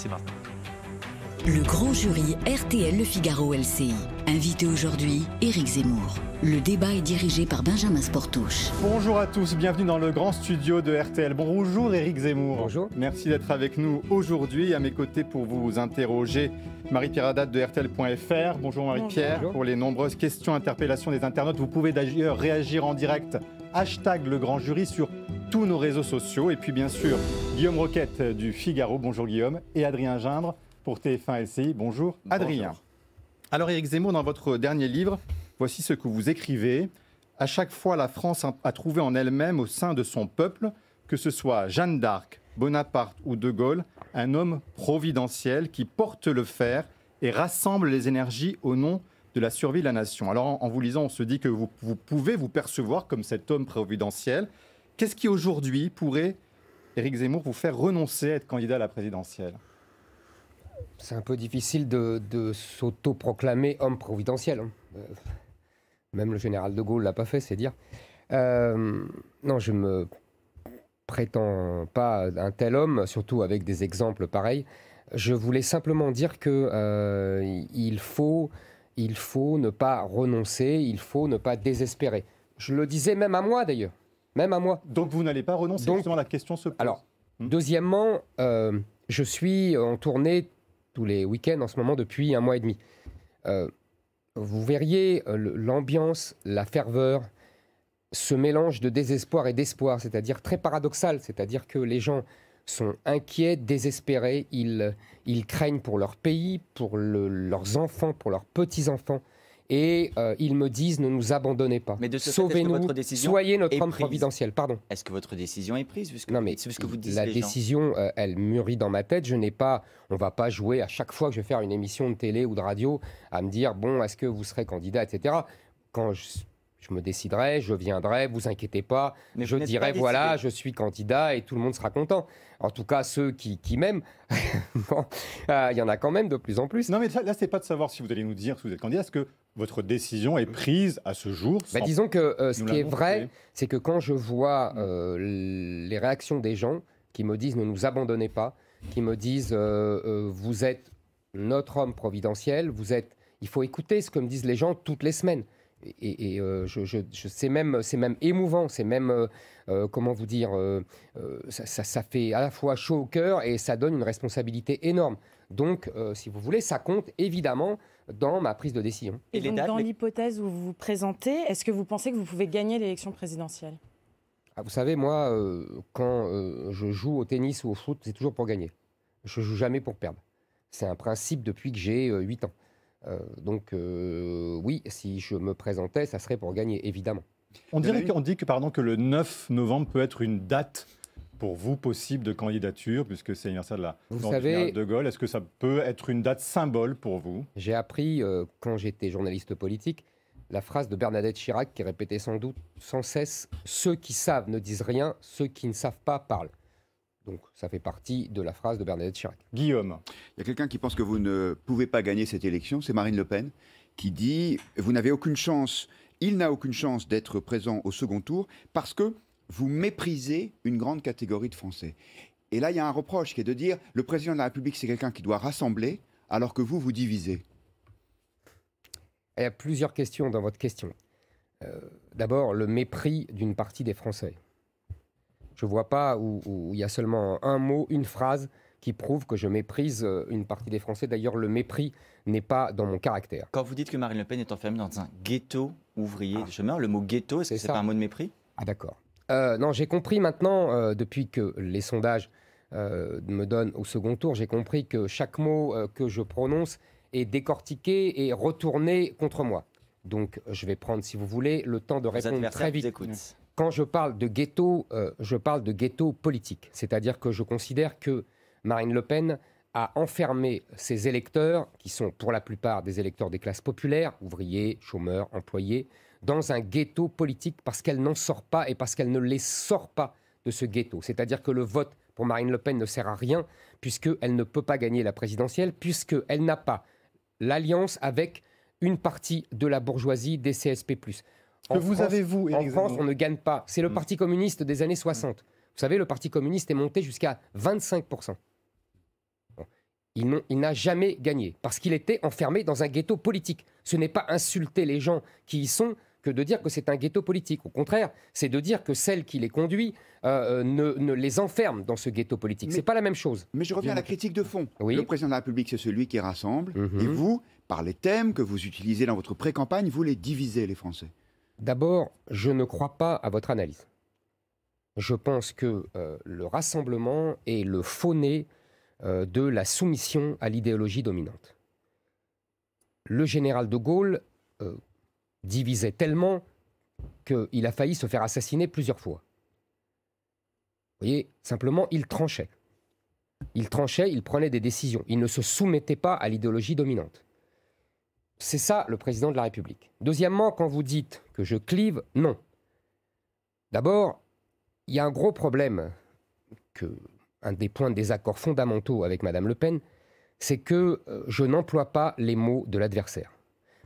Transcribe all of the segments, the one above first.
c'est maintenant. Le grand jury RTL Le Figaro LCI. Invité aujourd'hui, Éric Zemmour. Le débat est dirigé par Benjamin Sportouche. Bonjour à tous, bienvenue dans le grand studio de RTL. Bonjour Éric Zemmour. Bonjour. Merci d'être avec nous aujourd'hui. À mes côtés pour vous interroger, Marie-Pierre Haddad de RTL.fr. Bonjour Marie-Pierre. Bonjour. Pour les nombreuses questions, interpellations des internautes, vous pouvez d'ailleurs réagir en direct. Hashtag le grand jury sur tous nos réseaux sociaux. Et puis bien sûr, Guillaume Roquette du Figaro. Bonjour Guillaume. Et Adrien Gindre pour TF1 LCI. Bonjour Adrien. Bonjour. Alors Éric Zemmour, dans votre dernier livre, voici ce que vous écrivez. À chaque fois, la France a trouvé en elle-même, au sein de son peuple, que ce soit Jeanne d'Arc, Bonaparte ou De Gaulle, un homme providentiel qui porte le fer et rassemble les énergies au nom de la survie de la nation. Alors en vous lisant, on se dit que vous pouvez vous percevoir comme cet homme providentiel. Qu'est-ce qui aujourd'hui pourrait, Éric Zemmour, vous faire renoncer à être candidat à la présidentielle ? C'est un peu difficile de s'auto-proclamer homme providentiel. Même le général de Gaulle ne l'a pas fait, c'est dire. Non, je ne me prétends pas un tel homme, surtout avec des exemples pareils. Je voulais simplement dire qu'il faut ne pas renoncer, il faut ne pas désespérer. Je le disais même à moi d'ailleurs. Même à moi. Donc vous n'allez pas renoncer, justement la question se pose. Alors, deuxièmement, je suis en tournée tous les week-ends en ce moment depuis 1 mois et demi. Vous verriez l'ambiance, la ferveur, ce mélange de désespoir et d'espoir, c'est-à-dire très paradoxal, c'est-à-dire que les gens sont inquiets, désespérés, ils craignent pour leur pays, pour leurs enfants, pour leurs petits-enfants. Et ils me disent, ne nous abandonnez pas. Mais de ce fait, sauvez-nous, est-ce que votre décision soyez notre est homme prise providentiel. Pardon. Est-ce que votre décision est prise Non, mais c'est ce que vous dites la les gens. décision, elle mûrit dans ma tête. On va pas jouer à chaque fois que je vais faire une émission de télé ou de radio à me dire, bon, est-ce que vous serez candidat, etc. Quand je me déciderai, je viendrai, vous inquiétez pas, Mais je vous n'êtes dirai, pas voilà, décidé. je suis candidat et tout le monde sera content. En tout cas, ceux qui m'aiment, bon, il y en a quand même de plus en plus. Non, mais là, c'est pas de savoir si vous allez nous dire si vous êtes candidat. Est-ce que votre décision est prise à ce jour sans... Disons que ce nous qui est l'avons vrai, fait. c'est que quand je vois les réactions des gens qui me disent ne nous abandonnez pas, qui me disent vous êtes notre homme providentiel, il faut écouter ce que me disent les gens toutes les semaines. Et c'est même émouvant, c'est même, comment vous dire, ça fait à la fois chaud au cœur et ça donne une responsabilité énorme. Donc, si vous voulez, ça compte évidemment dans ma prise de décision. Et Et les donc, dates, dans les- l'hypothèse où vous vous présentez, est-ce que vous pensez que vous pouvez gagner l'élection présidentielle ? Ah, vous savez, moi, quand je joue au tennis ou au foot, c'est toujours pour gagner. Je joue jamais pour perdre. C'est un principe depuis que j'ai 8 ans. Donc, oui, si je me présentais, ça serait pour gagner, évidemment. On dit que le 9 novembre peut être une date pour vous possible de candidature, puisque c'est l'anniversaire de la Vous mort du savez- général de Gaulle. Est-ce que ça peut être une date symbole pour vous ? J'ai appris, quand j'étais journaliste politique, la phrase de Bernadette Chirac qui répétait sans cesse « Ceux qui savent ne disent rien, ceux qui ne savent pas parlent ». Donc, ça fait partie de la phrase de Bernadette Chirac. Guillaume, Il y a quelqu'un qui pense que vous ne pouvez pas gagner cette élection, c'est Marine Le Pen, qui dit « Vous n'avez aucune chance, il n'a aucune chance d'être présent au second tour parce que vous méprisez une grande catégorie de Français. » Et là, il y a un reproche qui est de dire « Le président de la République, c'est quelqu'un qui doit rassembler, alors que vous divisez. » Il y a plusieurs questions dans votre question. D'abord, le mépris d'une partie des Français. Je ne vois pas où il y a seulement un mot, une phrase qui prouve que je méprise une partie des Français. D'ailleurs, le mépris n'est pas dans mon caractère. Quand vous dites que Marine Le Pen est enfermée dans un ghetto ouvrier de chômeurs, le mot ghetto, est-ce que C'est c'est ça. pas un mot de mépris? Ah d'accord. Non, j'ai compris maintenant, depuis que les sondages me donnent au second tour, j'ai compris que chaque mot que je prononce est décortiqué et retourné contre moi. Donc, je vais prendre, si vous voulez, le temps de Vos répondre adversaires très vous vite. écoutent. Quand je parle de ghetto, je parle de ghetto politique. C'est-à-dire que je considère que Marine Le Pen a enfermé ses électeurs, qui sont pour la plupart des électeurs des classes populaires, ouvriers, chômeurs, employés, dans un ghetto politique parce qu'elle n'en sort pas et parce qu'elle ne les sort pas de ce ghetto. C'est-à-dire que le vote pour Marine Le Pen ne sert à rien puisqu'elle ne peut pas gagner la présidentielle, puisqu'elle n'a pas l'alliance avec une partie de la bourgeoisie des CSP+. que vous avez, vous, En Éric France, Zemmour on ne gagne pas. C'est le Parti communiste des années 60. Vous savez, le Parti communiste est monté jusqu'à 25%. Bon. Il n'a jamais gagné, parce qu'il était enfermé dans un ghetto politique. Ce n'est pas insulter les gens qui y sont que de dire que c'est un ghetto politique. Au contraire, c'est de dire que celle qui les conduit ne les enferme dans ce ghetto politique. Ce n'est pas la même chose. Mais je reviens à la critique de fond. Oui. Le président de la République, c'est celui qui rassemble. Mhm. Et vous, par les thèmes que vous utilisez dans votre pré-campagne, vous les divisez, les Français. D'abord, je ne crois pas à votre analyse. Je pense que le rassemblement est le faux-nez de la soumission à l'idéologie dominante. Le général de Gaulle divisait tellement qu'il a failli se faire assassiner plusieurs fois. Vous voyez, simplement, il tranchait. Il tranchait, il prenait des décisions. Il ne se soumettait pas à l'idéologie dominante. C'est ça, le président de la République. Deuxièmement, quand vous dites que je clive, non. D'abord, il y a un gros problème, un des points de désaccord fondamentaux avec Mme Le Pen, c'est que je n'emploie pas les mots de l'adversaire.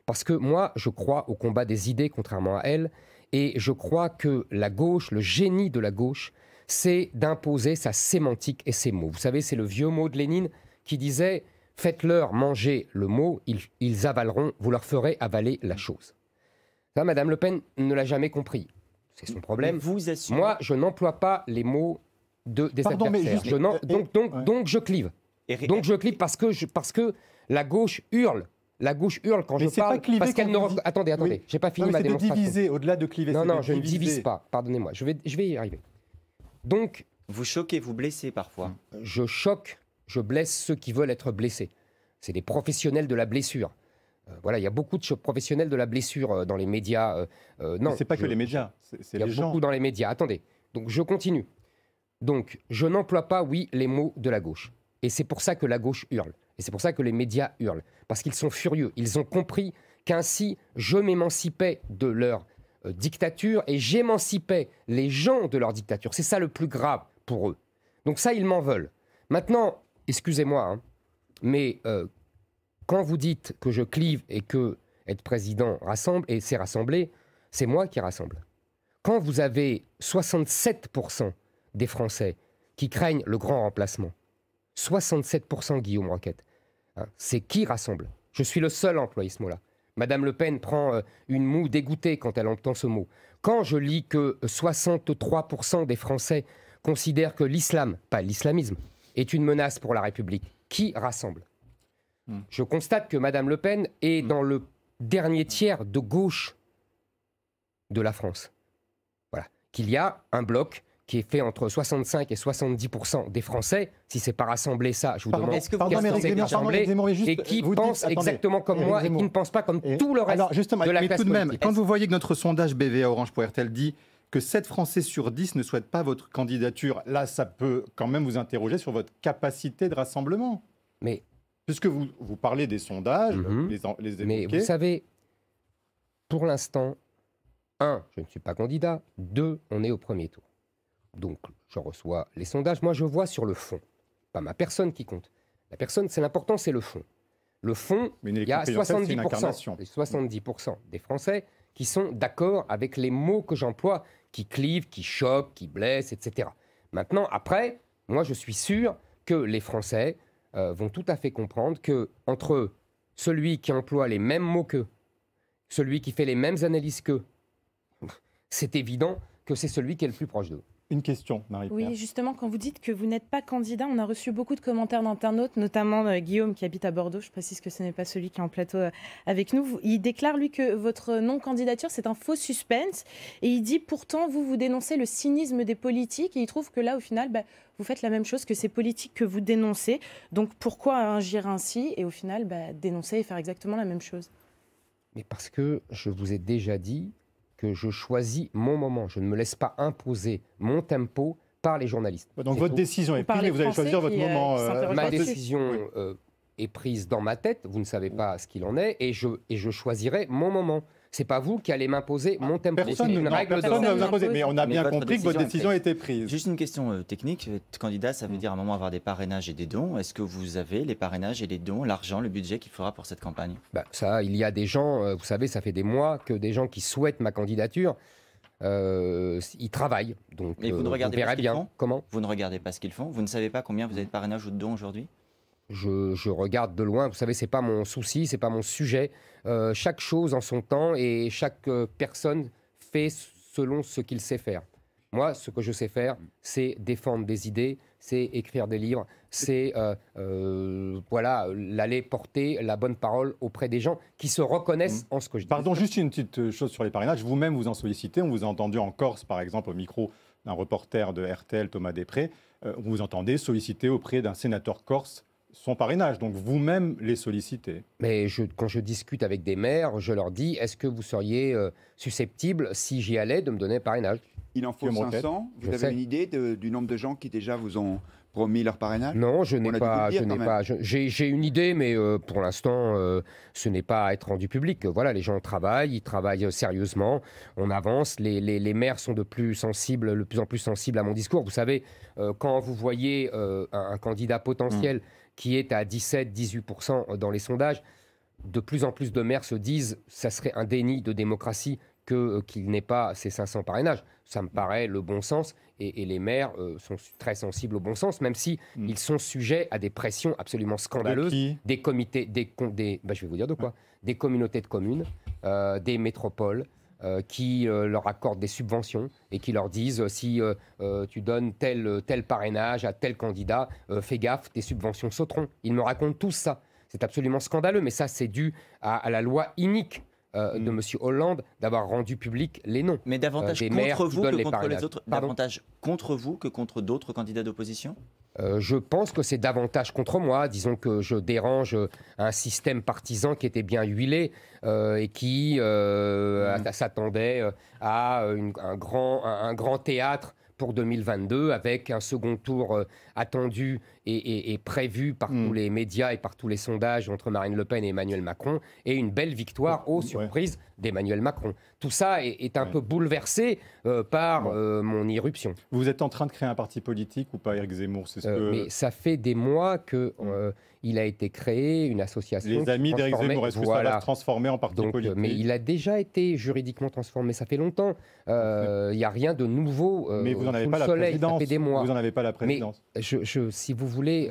Parce que moi, je crois au combat des idées, contrairement à elle, et je crois que la gauche, le génie de la gauche, c'est d'imposer sa sémantique et ses mots. Vous savez, c'est le vieux mot de Lénine qui disait « Faites-leur manger le mot, ils avaleront, vous leur ferez avaler la chose ». Ça, Mme Le Pen ne l'a jamais compris. C'est son problème. Vous assumez... Moi, je n'emploie pas les mots des adversaires. Donc je clive. Donc je clive parce que la gauche hurle. La gauche hurle quand je parle parce qu'elle ne... Attendez, Oui. j'ai pas fini ma démonstration. C'est de diviser, au-delà de cliver. Non, je ne divise pas. Pardonnez-moi, je vais y arriver. Donc... Vous choquez, vous blessez parfois. Je choque, je blesse ceux qui veulent être blessés. C'est des professionnels de la blessure. Voilà, il y a beaucoup de professionnels de la blessure dans les médias. Non, c'est pas que les médias, c'est les gens. Il y a beaucoup dans les médias. Attendez, donc je continue. Donc, je n'emploie pas, oui, les mots de la gauche. Et c'est pour ça que la gauche hurle. Et c'est pour ça que les médias hurlent. Parce qu'ils sont furieux. Ils ont compris qu'ainsi, je m'émancipais de leur dictature et j'émancipais les gens de leur dictature. C'est ça le plus grave pour eux. Donc ça, ils m'en veulent. Maintenant, excusez-moi, hein, mais quand vous dites que je clive et que être président rassemble, et c'est rassembler, c'est moi qui rassemble. Quand vous avez 67% des Français qui craignent le grand remplacement, 67% Guillaume Roquette, hein, c'est qui rassemble? Je suis le seul à employer ce mot-là. Madame Le Pen prend une moue dégoûtée quand elle entend ce mot. Quand je lis que 63% des Français considèrent que l'islam, pas l'islamisme, est une menace pour la République, qui rassemble? Je constate que Madame Le Pen est dans le dernier tiers de gauche de la France. Voilà. Qu'il y a un bloc qui est fait entre 65 et 70% des Français, si c'est pas rassembler ça, je vous demande, et qui pense exactement comme moi et qui ne pense pas comme tout le reste alors, justement, de la mais classe tout de même, politique. quand vous voyez que notre sondage BVA Orange.RTL dit que 7 Français sur 10 ne souhaitent pas votre candidature, là, ça peut quand même vous interroger sur votre capacité de rassemblement. Mais puisque vous parlez des sondages, les évoquez. Mais vous savez, pour l'instant, 1, je ne suis pas candidat, 2, on est au premier tour. Donc, je reçois les sondages. Moi, je vois sur le fond. Pas ma personne qui compte. La personne, c'est l'important, c'est le fond. Le fond, il y a 70% des Français qui sont d'accord avec les mots que j'emploie, qui clivent, qui choquent, qui blessent, etc. Maintenant, après, moi, je suis sûr que les Français vont tout à fait comprendre que entre celui qui emploie les mêmes mots qu'eux, celui qui fait les mêmes analyses qu'eux, c'est évident que c'est celui qui est le plus proche d'eux. Une question, Marie-Pierre. Oui, justement, quand vous dites que vous n'êtes pas candidat, on a reçu beaucoup de commentaires d'internautes, notamment Guillaume qui habite à Bordeaux. Je précise que ce n'est pas celui qui est en plateau avec nous. Il déclare, lui, que votre non-candidature, c'est un faux suspense. Et il dit, pourtant, vous dénoncez le cynisme des politiques. Et il trouve que là, au final, vous faites la même chose que ces politiques que vous dénoncez. Donc, pourquoi agir ainsi et au final, dénoncer et faire exactement la même chose? Mais parce que je vous ai déjà dit que je choisis mon moment. Je ne me laisse pas imposer mon tempo par les journalistes. Donc votre décision est prise et vous allez choisir votre moment. Ma décision est prise dans ma tête. Vous ne savez pas ce qu'il en est et je choisirai mon moment. C'est pas vous qui allez m'imposer mon tempo. Personne ne vous impose, mais on a bien compris que votre décision était prise. Juste une question technique. Être candidat, ça veut dire à un moment avoir des parrainages et des dons. Est-ce que vous avez les parrainages et les dons, l'argent, le budget qu'il faudra pour cette campagne? Ça, il y a des gens, vous savez, ça fait des mois que des gens qui souhaitent ma candidature, ils travaillent. Donc, mais vous ne regardez pas ce qu'ils font? Comment? Vous ne regardez pas ce qu'ils font? Vous ne savez pas combien vous avez de parrainage ou de dons aujourd'hui? je regarde de loin. Vous savez, c'est pas mon souci, c'est pas mon sujet. Chaque chose en son temps et chaque personne fait selon ce qu'il sait faire. Moi, ce que je sais faire, c'est défendre des idées, c'est écrire des livres, c'est l'aller porter la bonne parole auprès des gens qui se reconnaissent en ce que je dis. Pardon, juste une petite chose sur les parrainages. Vous-même, vous en sollicitez. On vous a entendu en Corse, par exemple, au micro d'un reporter de RTL, Thomas Després. Vous entendez solliciter auprès d'un sénateur corse son parrainage. Donc vous-même les sollicitez. Mais quand je discute avec des maires, je leur dis, est-ce que vous seriez susceptible, si j'y allais, de me donner un parrainage ? Il en faut 500. Vous avez une idée du nombre de gens qui déjà vous ont promis leur parrainage? Non, je n'ai pas. J'ai une idée, mais pour l'instant, ce n'est pas à être rendu public. Voilà, les gens travaillent, ils travaillent sérieusement. On avance. Les maires sont de plus en plus sensibles à mon discours. Vous savez, quand vous voyez un candidat potentiel qui est à 17-18% dans les sondages, de plus en plus de maires se disent ça serait un déni de démocratie qu'il n'ait pas ces 500 parrainages. Ça me paraît le bon sens, et les maires sont très sensibles au bon sens, même si ils sont sujets à des pressions absolument scandaleuses, des comités, je vais vous dire de quoi, des communautés de communes, des métropoles, qui leur accordent des subventions et qui leur disent si tu donnes tel parrainage à tel candidat, fais gaffe, tes subventions sauteront. Ils me racontent tout ça. C'est absolument scandaleux, mais ça, c'est dû à la loi inique de M. Hollande d'avoir rendu public les noms. Mais davantage contre vous que contre les autres. Davantage contre vous que contre d'autres candidats d'opposition. Je pense que c'est davantage contre moi. Disons que je dérange un système partisan qui était bien huilé et qui s'attendait à un grand théâtre pour 2022, avec un second tour attendu et prévu par tous les médias et par tous les sondages entre Marine Le Pen et Emmanuel Macron, et une belle victoire, aux surprises, d'Emmanuel Macron. Tout ça est un peu bouleversé par mon irruption. Vous êtes en train de créer un parti politique ou pas, Éric Zemmour? Mais ça fait des mois qu'il a été créé, une association. Les amis d'Éric Zemmour, est-ce que ça va se transformer en parti politique? Mais il a déjà été juridiquement transformé, ça fait longtemps. Il n'y a rien de nouveau. Mais vous n'en avez pas la présidence. Ça fait des mois. Vous n'en avez pas la présidence. Mais si vous voulez,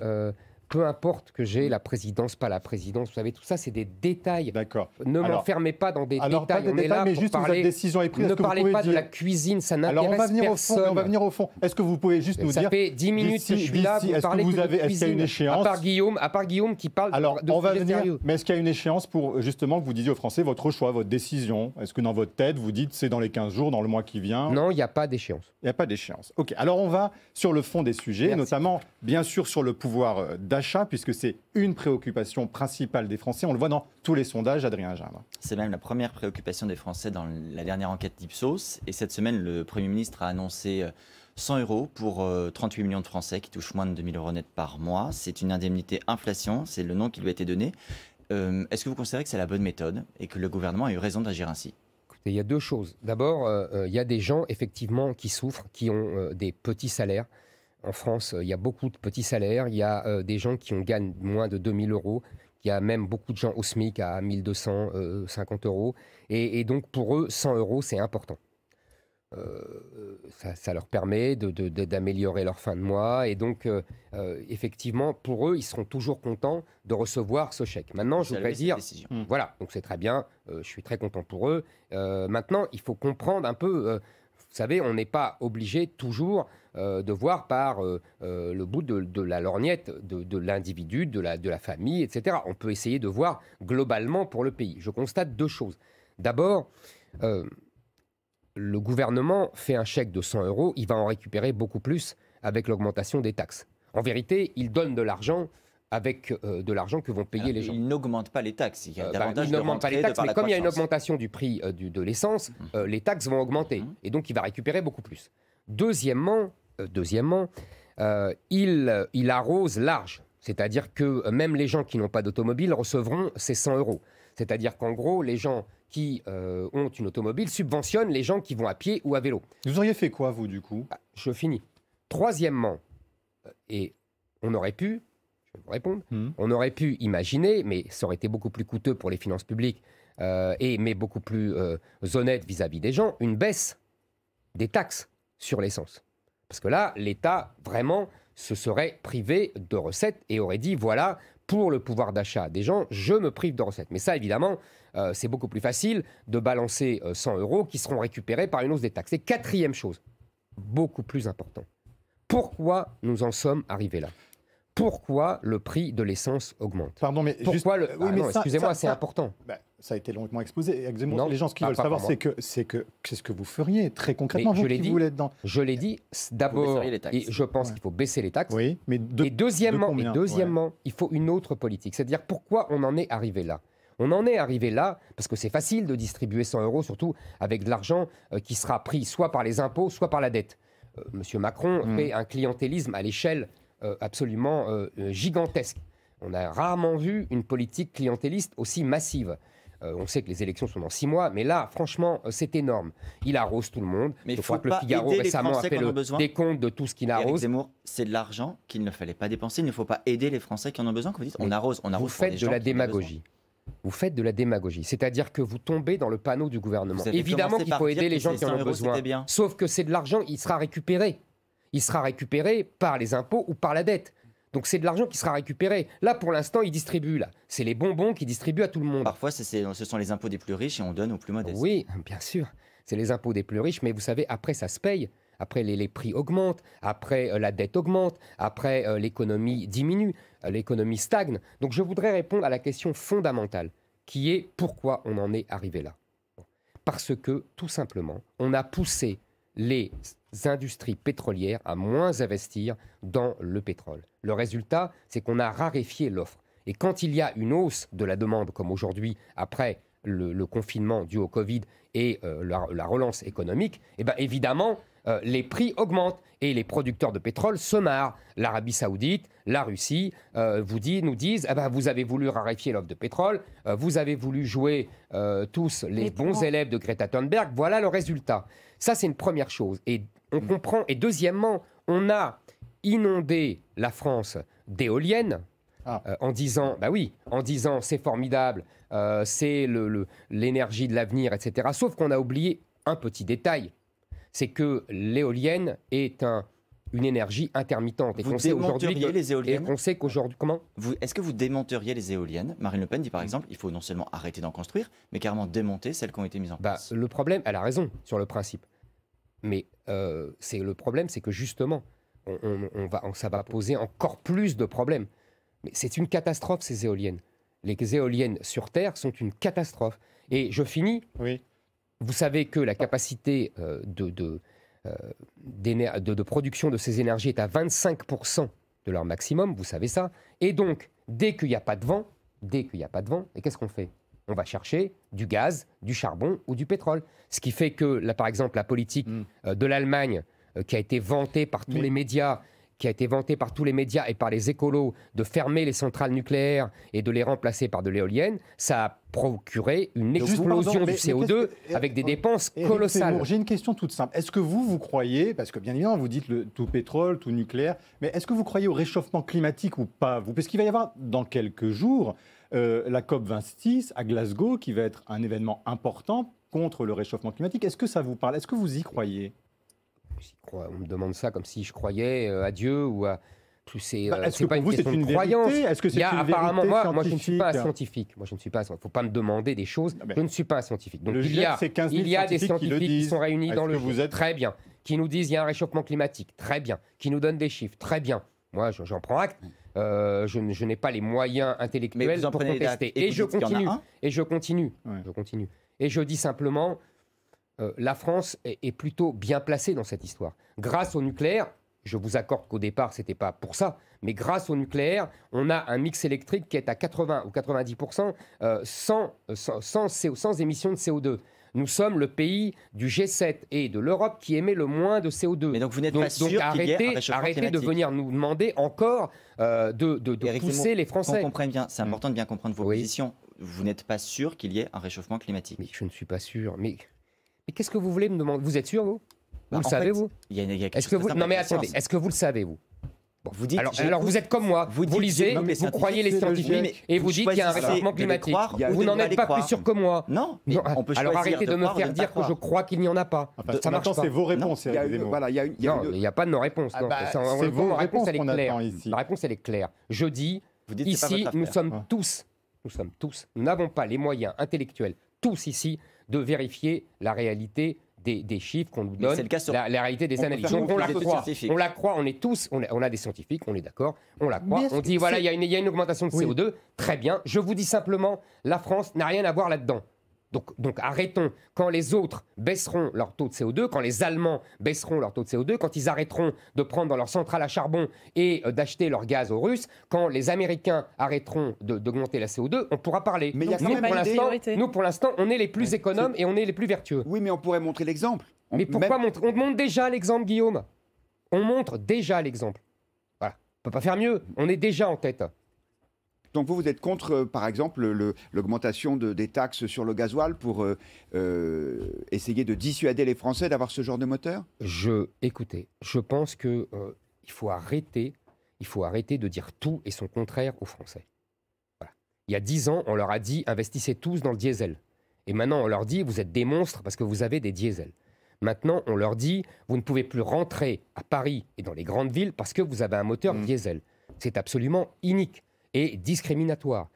peu importe que j'ai la présidence, pas la présidence, vous savez, tout ça, c'est des détails. D'accord. Ne m'enfermez pas dans des détails. Pas on est là mais pour juste parler. Votre décision est prise. Ne parlez pas de la cuisine, ça n'intéresse personne. On va venir au fond. Est-ce que vous pouvez juste nous dire... Ça fait 10 minutes que je suis là, vous parlez de cuisine. Est-ce qu'il y a une échéance? À part Guillaume qui parle de on va venir, sérieux. Mais est-ce qu'il y a une échéance pour, justement, que vous disiez aux Français, votre choix, votre décision? Est-ce que dans votre tête, vous dites c'est dans les 15 jours, dans le mois qui vient? Non, il n'y a pas d'échéance. Il n'y a pas d'échéance. OK. Alors, on va sur le fond des sujets, notamment, bien sûr, sur le pouvoir d'achat, puisque c'est une préoccupation principale des Français. On le voit dans tous les sondages, Adrien Gindre. C'est même la première préoccupation des Français dans la dernière enquête d'Ipsos. Et cette semaine, le Premier ministre a annoncé 100 € pour 38 millions de Français qui touchent moins de 2 000 € net par mois. C'est une indemnité inflation, c'est le nom qui lui a été donné. Est-ce que vous considérez que c'est la bonne méthode et que le gouvernement a eu raison d'agir ainsi? Il y a deux choses. D'abord, il y a des gens, effectivement, qui souffrent, qui ont des petits salaires. En France, il y a beaucoup de petits salaires. Il y a des gens qui gagnent moins de 2 000 €. Il y a même beaucoup de gens au SMIC à 1 250 €. Et donc, pour eux, 100 €, c'est important. Ça leur permet d'améliorer leur fin de mois. Et donc, effectivement, pour eux, ils seront toujours contents de recevoir ce chèque. Maintenant, je voudrais dire... Voilà, donc c'est très bien. Je suis très content pour eux. Maintenant, il faut comprendre un peu... vous savez, on n'est pas obligé toujours de voir par le bout de la lorgnette de l'individu, de la famille, etc. On peut essayer de voir globalement pour le pays. Je constate deux choses. D'abord, le gouvernement fait un chèque de 100 €, il va en récupérer beaucoup plus avec l'augmentation des taxes. En vérité, il donne de l'argent avec de l'argent que vont payer les gens. Il n'augmente pas les taxes. Il y a davantage il n'augmente pas les taxes, mais comme il y a une augmentation du prix de l'essence, les taxes vont augmenter. Et donc, il va récupérer beaucoup plus. Deuxièmement, il arrose large. C'est-à-dire que même les gens qui n'ont pas d'automobile recevront ces 100 €. C'est-à-dire qu'en gros, les gens qui ont une automobile subventionnent les gens qui vont à pied ou à vélo. Vous auriez fait quoi, vous, du coup? Je finis. Troisièmement, et on aurait pu, je vais vous répondre, on aurait pu imaginer, mais ça aurait été beaucoup plus coûteux pour les finances publiques, mais beaucoup plus honnête vis-à-vis des gens, une baisse des taxes sur l'essence. Parce que là, l'État, vraiment, se serait privé de recettes et aurait dit, voilà, pour le pouvoir d'achat des gens, je me prive de recettes. Mais ça, évidemment, c'est beaucoup plus facile de balancer 100 € qui seront récupérés par une hausse des taxes. Et quatrième chose, beaucoup plus important, pourquoi nous en sommes arrivés là ? Pourquoi le prix de l'essence augmente ? Pardon, mais pourquoi juste... oui, mais excusez-moi, c'est important. Ça a été longuement exposé. Non, les gens, ce qu'ils veulent savoir, c'est qu'est-ce que vous feriez très concrètement, vous qui voulez être dedans. Je l'ai dit, d'abord, et je pense qu'il faut baisser les taxes. Oui, mais et deuxièmement, il faut une autre politique. C'est-à-dire pourquoi on en est arrivé là. On en est arrivé là parce que c'est facile de distribuer 100 €, surtout avec de l'argent qui sera pris soit par les impôts, soit par la dette. Monsieur Macron fait un clientélisme à l'échelle absolument gigantesque. On a rarement vu une politique clientéliste aussi massive. On sait que les élections sont dans 6 mois, mais là, franchement, c'est énorme. Il arrose tout le monde. Mais je crois que le Figaro récemment a fait le décompte de tout ce qu'il arrose. Zemmour, c'est de l'argent qu'il ne fallait pas dépenser. Il ne faut pas aider les Français qui en ont besoin. Quand vous dites, on arrose. Vous faites de la démagogie. Vous faites de la démagogie. C'est-à-dire que vous tombez dans le panneau du gouvernement. Évidemment qu'il faut aider les gens qui en ont besoin. Sauf que c'est de l'argent, il sera récupéré. Il sera récupéré par les impôts ou par la dette. Donc c'est de l'argent qui sera récupéré. Là, pour l'instant, ils distribuent. C'est les bonbons qu'ils distribuent à tout le monde. Parfois, ce sont les impôts des plus riches et on donne aux plus modestes. Oui, bien sûr. C'est les impôts des plus riches. Mais vous savez, après, ça se paye. Après, les prix augmentent. Après, la dette augmente. Après, l'économie diminue. L'économie stagne. Donc je voudrais répondre à la question fondamentale, qui est pourquoi on en est arrivé là. Parce que, tout simplement, on a poussé les industries pétrolières à moins investir dans le pétrole. Le résultat, c'est qu'on a raréfié l'offre. Et quand il y a une hausse de la demande, comme aujourd'hui, après le confinement dû au Covid et la relance économique, eh bien, évidemment, les prix augmentent et les producteurs de pétrole se marrent. L'Arabie Saoudite, la Russie nous disent vous avez voulu raréfier l'offre de pétrole, vous avez voulu jouer tous les bons élèves de Greta Thunberg, voilà le résultat. Ça, c'est une première chose. Et on comprend. Et deuxièmement, on a inondé la France d'éoliennes en disant c'est formidable, c'est l'énergie de l'avenir, etc. Sauf qu'on a oublié un petit détail, c'est que l'éolienne est une énergie intermittente. Et vous démonteriez les éoliennes ? Et on sait qu'aujourd'hui... Comment ? Est-ce que vous démonteriez les éoliennes ? Marine Le Pen dit par exemple, il faut non seulement arrêter d'en construire, mais carrément démonter celles qui ont été mises en place. Le problème, elle a raison sur le principe. Mais le problème, c'est que justement, ça va poser encore plus de problèmes. Mais c'est une catastrophe, ces éoliennes. Les éoliennes sur Terre sont une catastrophe. Et je finis. Oui. Vous savez que la capacité de production de ces énergies est à 25% de leur maximum, vous savez ça. Et donc, dès qu'il n'y a pas de vent, et qu'est-ce qu'on fait ? On va chercher du gaz, du charbon ou du pétrole. Ce qui fait que, là, par exemple, la politique de l'Allemagne, qui a été vantée par tous les médias, et par les écolos, de fermer les centrales nucléaires et de les remplacer par de l'éolienne, ça a procuré une explosion du CO2 avec des dépenses colossales. J'ai une question toute simple. Est-ce que vous croyez, parce que bien évidemment vous dites tout pétrole, tout nucléaire, mais est-ce que vous croyez au réchauffement climatique ou pas vous ? Parce qu'il va y avoir dans quelques jours la COP26 à Glasgow, qui va être un événement important contre le réchauffement climatique. Est-ce que ça vous parle ? Est-ce que vous y croyez ? On me demande ça comme si je croyais à Dieu ou à... C'est est-ce pas que pour une vous, question c'est une de croyance. Est-ce que c'est une apparemment, vérité moi, je ne suis pas un scientifique. scientifique. Il ne faut pas me demander des choses. Je ne suis pas un scientifique. Donc, il y a des scientifiques qui sont réunis dans le GIEC. Très bien. Qui nous disent qu'il y a un réchauffement climatique. Très bien. Qui nous donnent des chiffres. Très bien. Moi, j'en prends acte. Je n'ai pas les moyens intellectuels pour contester. Et je continue. Et je dis simplement, la France est plutôt bien placée dans cette histoire. Grâce au nucléaire, je vous accorde qu'au départ, ce n'était pas pour ça, mais grâce au nucléaire, on a un mix électrique qui est à 80 ou 90% sans émission de CO2. Nous sommes le pays du G7 et de l'Europe qui émet le moins de CO2. Mais donc vous n'êtes pas sûr qu'il y ait un réchauffement arrêtez climatique. de venir nous demander encore de pousser les Français. Qu'on comprenne bien, c'est important de bien comprendre vos positions. Vous n'êtes pas sûr qu'il y ait un réchauffement climatique. Mais je ne suis pas sûr. Mais qu'est-ce que vous voulez me demander ? Vous êtes sûr, vous ? Vous le savez, vous ? Il y a Est-ce que vous... Non, mais attendez, est-ce que vous le savez, vous ? Alors vous êtes comme moi, vous lisez, vous croyez les scientifiques et vous dites qu'il y a un réchauffement climatique. Vous n'en êtes pas plus sûr que moi. Non, on peut alors arrêtez de me faire dire que je crois qu'il n'y en a pas. Ça marche pas. C'est vos réponses, Non, il n'y a pas de nos réponses. C'est vos réponses qu'on attend ici. La réponse, elle est claire. Je dis, ici, nous sommes tous, nous n'avons pas les moyens intellectuels, tous ici, de vérifier la réalité des chiffres qu'on nous donne, la réalité des analyses. Donc on la croit, on est tous, on a des scientifiques, on est d'accord, on la croit, on dit voilà, il y a une augmentation de CO2, très bien, je vous dis simplement, la France n'a rien à voir là-dedans. Donc arrêtons, quand les autres baisseront leur taux de CO2, quand les Allemands baisseront leur taux de CO2, quand ils arrêteront de prendre dans leur centrale à charbon et d'acheter leur gaz aux Russes, quand les Américains arrêteront d'augmenter la CO2, on pourra parler. Mais nous, pour l'instant, on est les plus économes et on est les plus vertueux. Oui, mais on pourrait montrer l'exemple. Mais pourquoi montrer ? On montre déjà l'exemple, Guillaume. On montre déjà l'exemple. Voilà. On ne peut pas faire mieux. On est déjà en tête. Donc vous êtes contre, par exemple, l'augmentation des taxes sur le gasoil pour essayer de dissuader les Français d'avoir ce genre de moteur ? Écoutez, je pense qu'il faut arrêter de dire tout et son contraire aux Français. Voilà. Il y a 10 ans, on leur a dit investissez tous dans le diesel. Et maintenant, on leur dit vous êtes des monstres parce que vous avez des diesels. Maintenant, on leur dit vous ne pouvez plus rentrer à Paris et dans les grandes villes parce que vous avez un moteur diesel. C'est absolument inique et discriminatoire.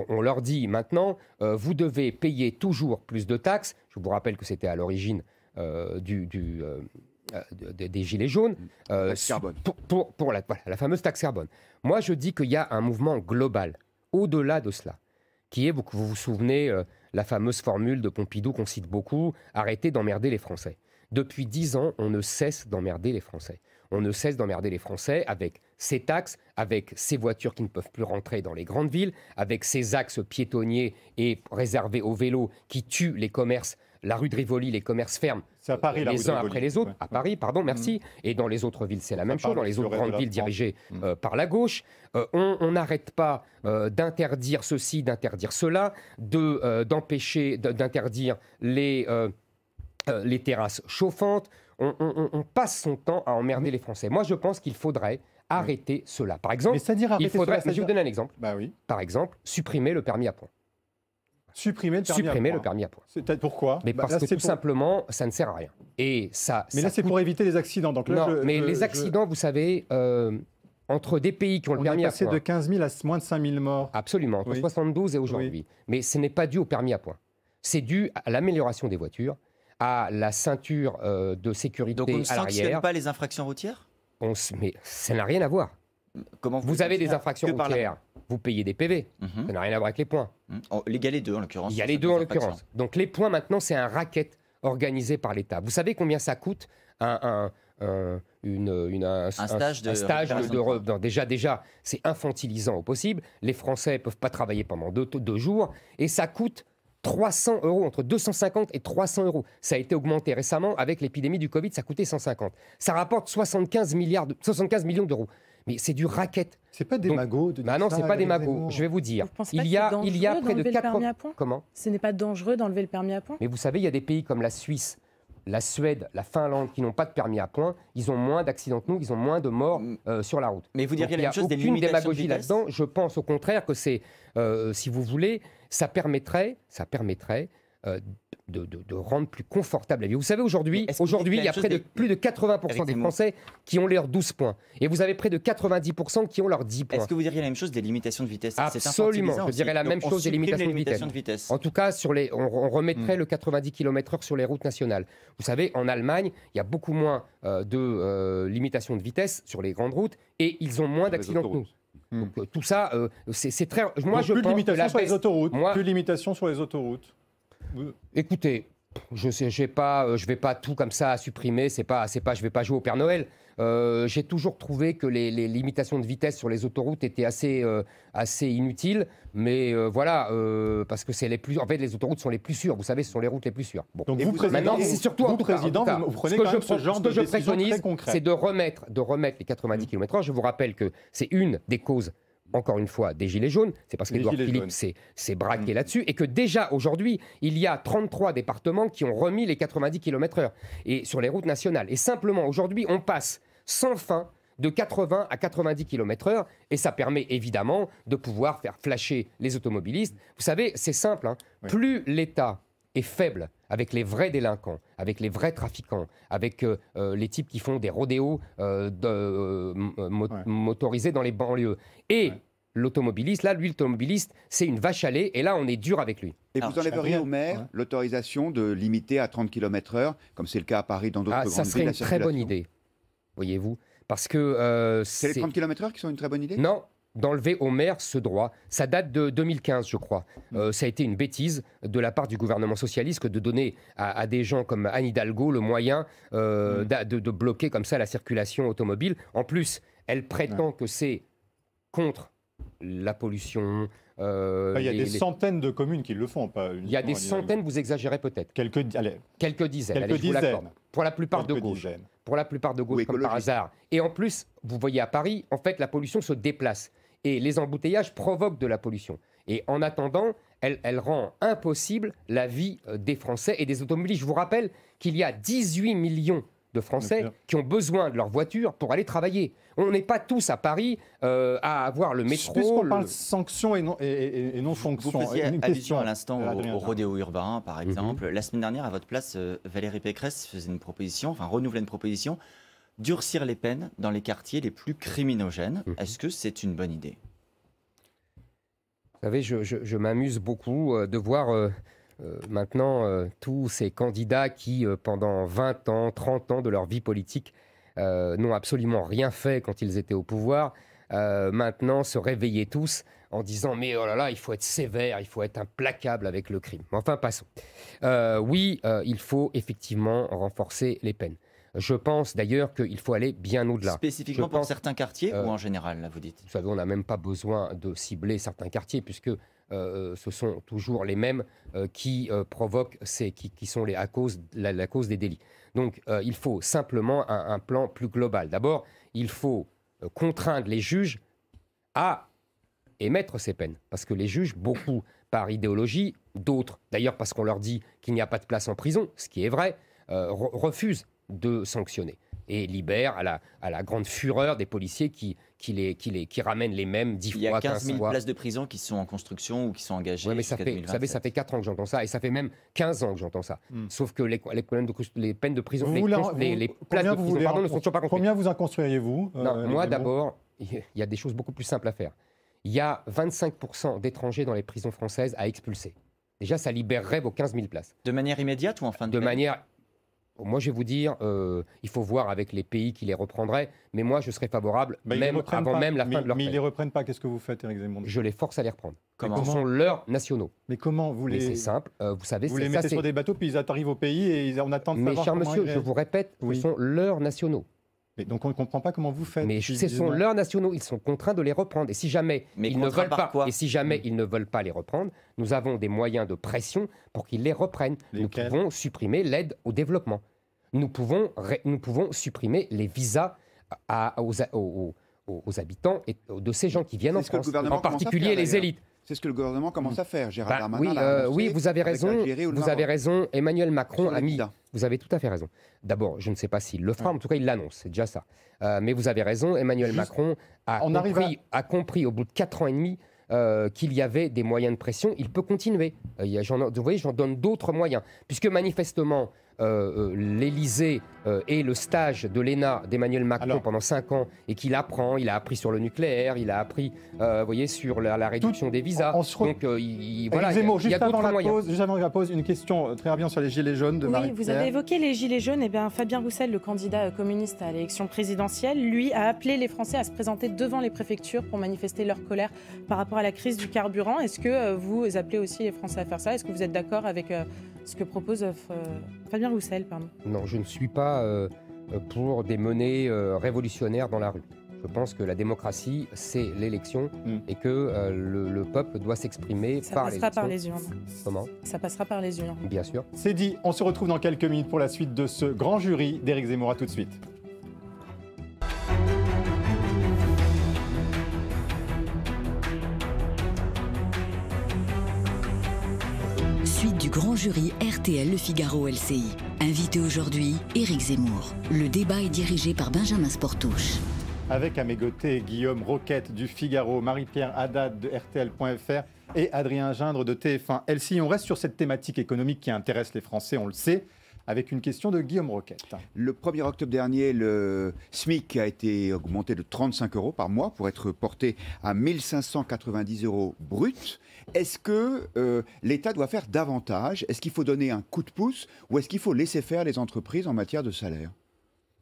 On leur dit maintenant, vous devez payer toujours plus de taxes. Je vous rappelle que c'était à l'origine des Gilets jaunes. Pour la fameuse taxe carbone. Moi, je dis qu'il y a un mouvement global, au-delà de cela, qui est, vous vous souvenez, la fameuse formule de Pompidou qu'on cite beaucoup, arrêtez d'emmerder les Français. Depuis 10 ans, on ne cesse d'emmerder les Français. On ne cesse d'emmerder les Français avec ces taxes, avec ces voitures qui ne peuvent plus rentrer dans les grandes villes, avec ces axes piétonniers et réservés aux vélos qui tuent les commerces. La rue de Rivoli, les commerces ferment à Paris, les uns après les autres. Ouais. À Paris, pardon, merci. Et dans les autres villes, c'est la même chose. Dans les autres grandes villes dirigées par la gauche. On n'arrête pas d'interdire ceci, d'interdire cela, d'interdire les terrasses chauffantes. On passe son temps à emmerder les Français. Moi, je pense qu'il faudrait arrêter cela. Par exemple, je vais vous donner un exemple. Par exemple, supprimer le permis à points. Supprimer le permis à points. C'est pourquoi ? Mais parce que tout simplement, ça ne sert à rien. Et mais là, c'est pour éviter les accidents. Donc là, les accidents, vous savez, entre des pays qui ont le permis à points... On est passé de 15 000 à moins de 5 000 morts. Absolument, entre 72 et aujourd'hui. Oui. Mais ce n'est pas dû au permis à points. C'est dû à l'amélioration des voitures, à la ceinture de sécurité à l'arrière. Donc on ne sanctionne pas les infractions routières ? Mais ça n'a rien à voir. Comment vous avez des infractions routières, vous payez des PV. Ça n'a rien à voir avec les points. Il y a les deux en l'occurrence. Il y a les deux en l'occurrence. Donc les points maintenant, c'est un racket organisé par l'État. Vous savez combien ça coûte un stage de déjà, c'est infantilisant au possible. Les Français ne peuvent pas travailler pendant deux jours et ça coûte 300 €, entre 250 et 300 €. Ça a été augmenté récemment avec l'épidémie du Covid, ça coûtait 150. Ça rapporte 75 millions d'euros. Mais c'est du racket. C'est pas des magots. Non, c'est pas des magots. Je vais vous dire. Il y a près de 4 ans. Comment ? Ce n'est pas dangereux d'enlever le permis à points ? Mais vous savez, il y a des pays comme la Suisse, la Suède, la Finlande qui n'ont pas de permis à points. Ils ont moins d'accidents que nous, ils ont moins de morts sur la route. Mais vous diriez la même chose des limitations limitations de vitesse ? Là-dedans. Je pense au contraire que c'est, si vous voulez, ça permettrait de rendre plus confortable la vie. Vous savez, aujourd'hui, il y a plus de 80% des Français qui ont leurs 12 points. Et vous avez près de 90% qui ont leurs 10 points. Est-ce que vous diriez la même chose des limitations de vitesse ? Absolument, je dirais la même chose des limitations de vitesse. En tout cas, on remettrait le 90 km/h sur les routes nationales. Vous savez, en Allemagne, il y a beaucoup moins de limitations de vitesse sur les grandes routes et ils ont moins d'accidents que nous. Donc tout ça, c'est très... Moi, je pense que plus de limitations sur les autoroutes. Écoutez, je vais pas tout comme ça à supprimer. Je vais pas jouer au Père Noël. J'ai toujours trouvé que les limitations de vitesse sur les autoroutes étaient assez inutiles, mais voilà, parce que c'est les plus. En fait, les autoroutes sont les plus sûres. Vous savez, ce sont les routes les plus sûres. Bon. Donc maintenant, c'est surtout vous prenez quand même ce genre de décision très concrète. C'est de remettre les 90 km/h. Je vous rappelle que c'est une des causes. Encore une fois, des Gilets jaunes, c'est parce qu'Édouard Philippe s'est braqué là-dessus, et que déjà aujourd'hui, il y a 33 départements qui ont remis les 90 km/h et sur les routes nationales. Et simplement, aujourd'hui, on passe sans fin de 80 à 90 km/h, et ça permet évidemment de pouvoir faire flasher les automobilistes. Vous savez, c'est simple, hein. Oui. Plus l'État est faible avec les vrais délinquants, avec les vrais trafiquants, avec les types qui font des rodéos motorisés dans les banlieues, et l'automobiliste, là, lui, l'automobiliste, c'est une vache à lait, et là, on est dur avec lui. Et Alors, vous enlèveriez au maire ouais. l'autorisation de limiter à 30 km/h, comme c'est le cas à Paris, dans d'autres Ah, grandes ça villes, serait la une très bonne circulation. idée, voyez-vous, parce que C'est les 30 km/h qui sont une très bonne idée? Non, d'enlever au maire ce droit. Ça date de 2015, je crois. Ça a été une bêtise de la part du gouvernement socialiste que de donner à des gens comme Anne Hidalgo le moyen de bloquer comme ça la circulation automobile. En plus, elle prétend que c'est contre la pollution. Il y a des centaines de communes qui le font. Pas Il y a des centaines, vous exagérez peut-être. Quelques dizaines. Quelques dizaines, allez, je vous l'accorde. Pour la plupart de gauche. Pour la plupart de gauche, Ou comme par écologique. hasard. Et en plus, vous voyez à Paris, en fait, la pollution se déplace. Et les embouteillages provoquent de la pollution. Et en attendant, elle rend impossible la vie des Français et des automobilistes. Je vous rappelle qu'il y a 18 millions de Français qui ont besoin de leur voiture pour aller travailler. On n'est pas tous à Paris à avoir le métro. Puisqu'on parle sanctions et non Vous fonctions. faisiez Une allusion question à l'instant Adrien au Tardy. rodéo urbain, par exemple. La semaine dernière, à votre place, Valérie Pécresse faisait une proposition, enfin renouvelait une proposition, durcir les peines dans les quartiers les plus criminogènes. Est-ce que c'est une bonne idée? Vous savez, je m'amuse beaucoup de voir maintenant tous ces candidats qui, pendant 20 ans, 30 ans de leur vie politique, n'ont absolument rien fait quand ils étaient au pouvoir, maintenant se réveiller tous en disant « mais oh là là, il faut être sévère, il faut être implacable avec le crime ». Enfin, passons. Oui, il faut effectivement renforcer les peines. Je pense d'ailleurs qu'il faut aller bien au-delà. Spécifiquement Je pour pense, certains quartiers ou en général, là, vous dites? Vous savez, on n'a même pas besoin de cibler certains quartiers, puisque ce sont toujours les mêmes qui provoquent, qui sont la cause des délits. Donc, il faut simplement un plan plus global. D'abord, il faut contraindre les juges à émettre ces peines. Parce que les juges, beaucoup par idéologie, d'autres, d'ailleurs parce qu'on leur dit qu'il n'y a pas de place en prison, ce qui est vrai, refusent de sanctionner et libèrent à la grande fureur des policiers qui ramènent les mêmes 10 fois, 15 fois. Il y a 15 000 places de prison qui sont en construction ou qui sont engagées. Ouais, mais jusqu'à vous savez, 2027. ça fait 4 ans que j'entends ça, et ça fait même 15 ans que j'entends ça. Sauf que les peines de prison, les places de prison, pardon, ne sont toujours pas construites. Combien vous en construiriez-vous Non, moi d'abord, il y a des choses beaucoup plus simples à faire. Il y a 25% d'étrangers dans les prisons françaises à expulser. Déjà, ça libérerait vos 15 000 places. De manière immédiate ou en fin de De peine? manière... Moi, je vais vous dire, il faut voir avec les pays qui les reprendraient, mais moi, je serais favorable, même avant même la fin de leur Mais ils peine. ne les reprennent pas, qu'est-ce que vous faites, Éric Zemmour? Je les force à les reprendre. Comment? Ce sont leurs nationaux. Mais comment vous Mais les... c'est simple, vous savez, Vous les ça, mettez c'est... sur des bateaux, puis ils arrivent au pays et on attend de Mais savoir cher comment monsieur, ils je vous répète, Oui. ce sont leurs nationaux. Mais donc on ne comprend pas comment vous faites. Mais Puis, ce sont leurs nationaux, ils sont contraints de les reprendre. Et si jamais Mais ils ne contraints veulent par pas, quoi? et si jamais ils ne veulent pas les reprendre, nous avons des moyens de pression pour qu'ils les reprennent. Lesquels? Nous pouvons supprimer l'aide au développement. Nous pouvons supprimer les visas aux habitants et de ces gens qui viennent en C'est ce que le France, gouvernement en commence à particulier faire, les d'ailleurs. élites. C'est ce que le gouvernement commence à faire. Gérard Bah, Darmanin oui, l'a annoncé oui, vous avez avec raison. l'Algérie ou le Vous avez Maroc. raison. Emmanuel Macron Sur a les mis. visas. Vous avez tout à fait raison. D'abord, je ne sais pas s'il le fera, en tout cas, il l'annonce. C'est déjà ça. Mais vous avez raison. Emmanuel Macron a compris au bout de 4 ans et demi qu'il y avait des moyens de pression. Il peut continuer. Vous voyez, j'en donne d'autres moyens. Puisque manifestement, l'Élysée et le stage de l'ENA d'Emmanuel Macron pendant 5 ans, et qu'il apprend, il a appris sur le nucléaire, il a appris vous voyez, sur la réduction des visas. Donc, voilà, il y a d'autres moyens. Juste avant la pause, une question très rapide sur les gilets jaunes de Marie. Oui, vous avez évoqué les gilets jaunes. Eh bien, Fabien Roussel, le candidat communiste à l'élection présidentielle, lui a appelé les Français à se présenter devant les préfectures pour manifester leur colère par rapport à la crise du carburant. Est-ce que vous appelez aussi les Français à faire ça? Est-ce que vous êtes d'accord avec ce que propose Fabien Roussel, pardon? Non, je ne suis pas pour des menées révolutionnaires dans la rue. Je pense que la démocratie, c'est l'élection et que le peuple doit s'exprimer par l'élection. Ça passera par les urnes. Comment? Ça passera par les urnes. Bien sûr. C'est dit, on se retrouve dans quelques minutes pour la suite de ce grand jury d'Éric Zemmour. À tout de suite. Suite du grand jury RTL Le Figaro LCI. Invité aujourd'hui, Éric Zemmour. Le débat est dirigé par Benjamin Sportouche. avec à mes côtés Guillaume Roquette du Figaro, Marie-Pierre Haddad de RTL.fr et Adrien Gindre de TF1. LCI, on reste sur cette thématique économique qui intéresse les Français, on le sait, avec une question de Guillaume Roquette. Le 1er octobre dernier, le SMIC a été augmenté de 35 € par mois pour être porté à 1 590 € brut. Est-ce que l'État doit faire davantage? Est-ce qu'il faut donner un coup de pouce ou est-ce qu'il faut laisser faire les entreprises en matière de salaire?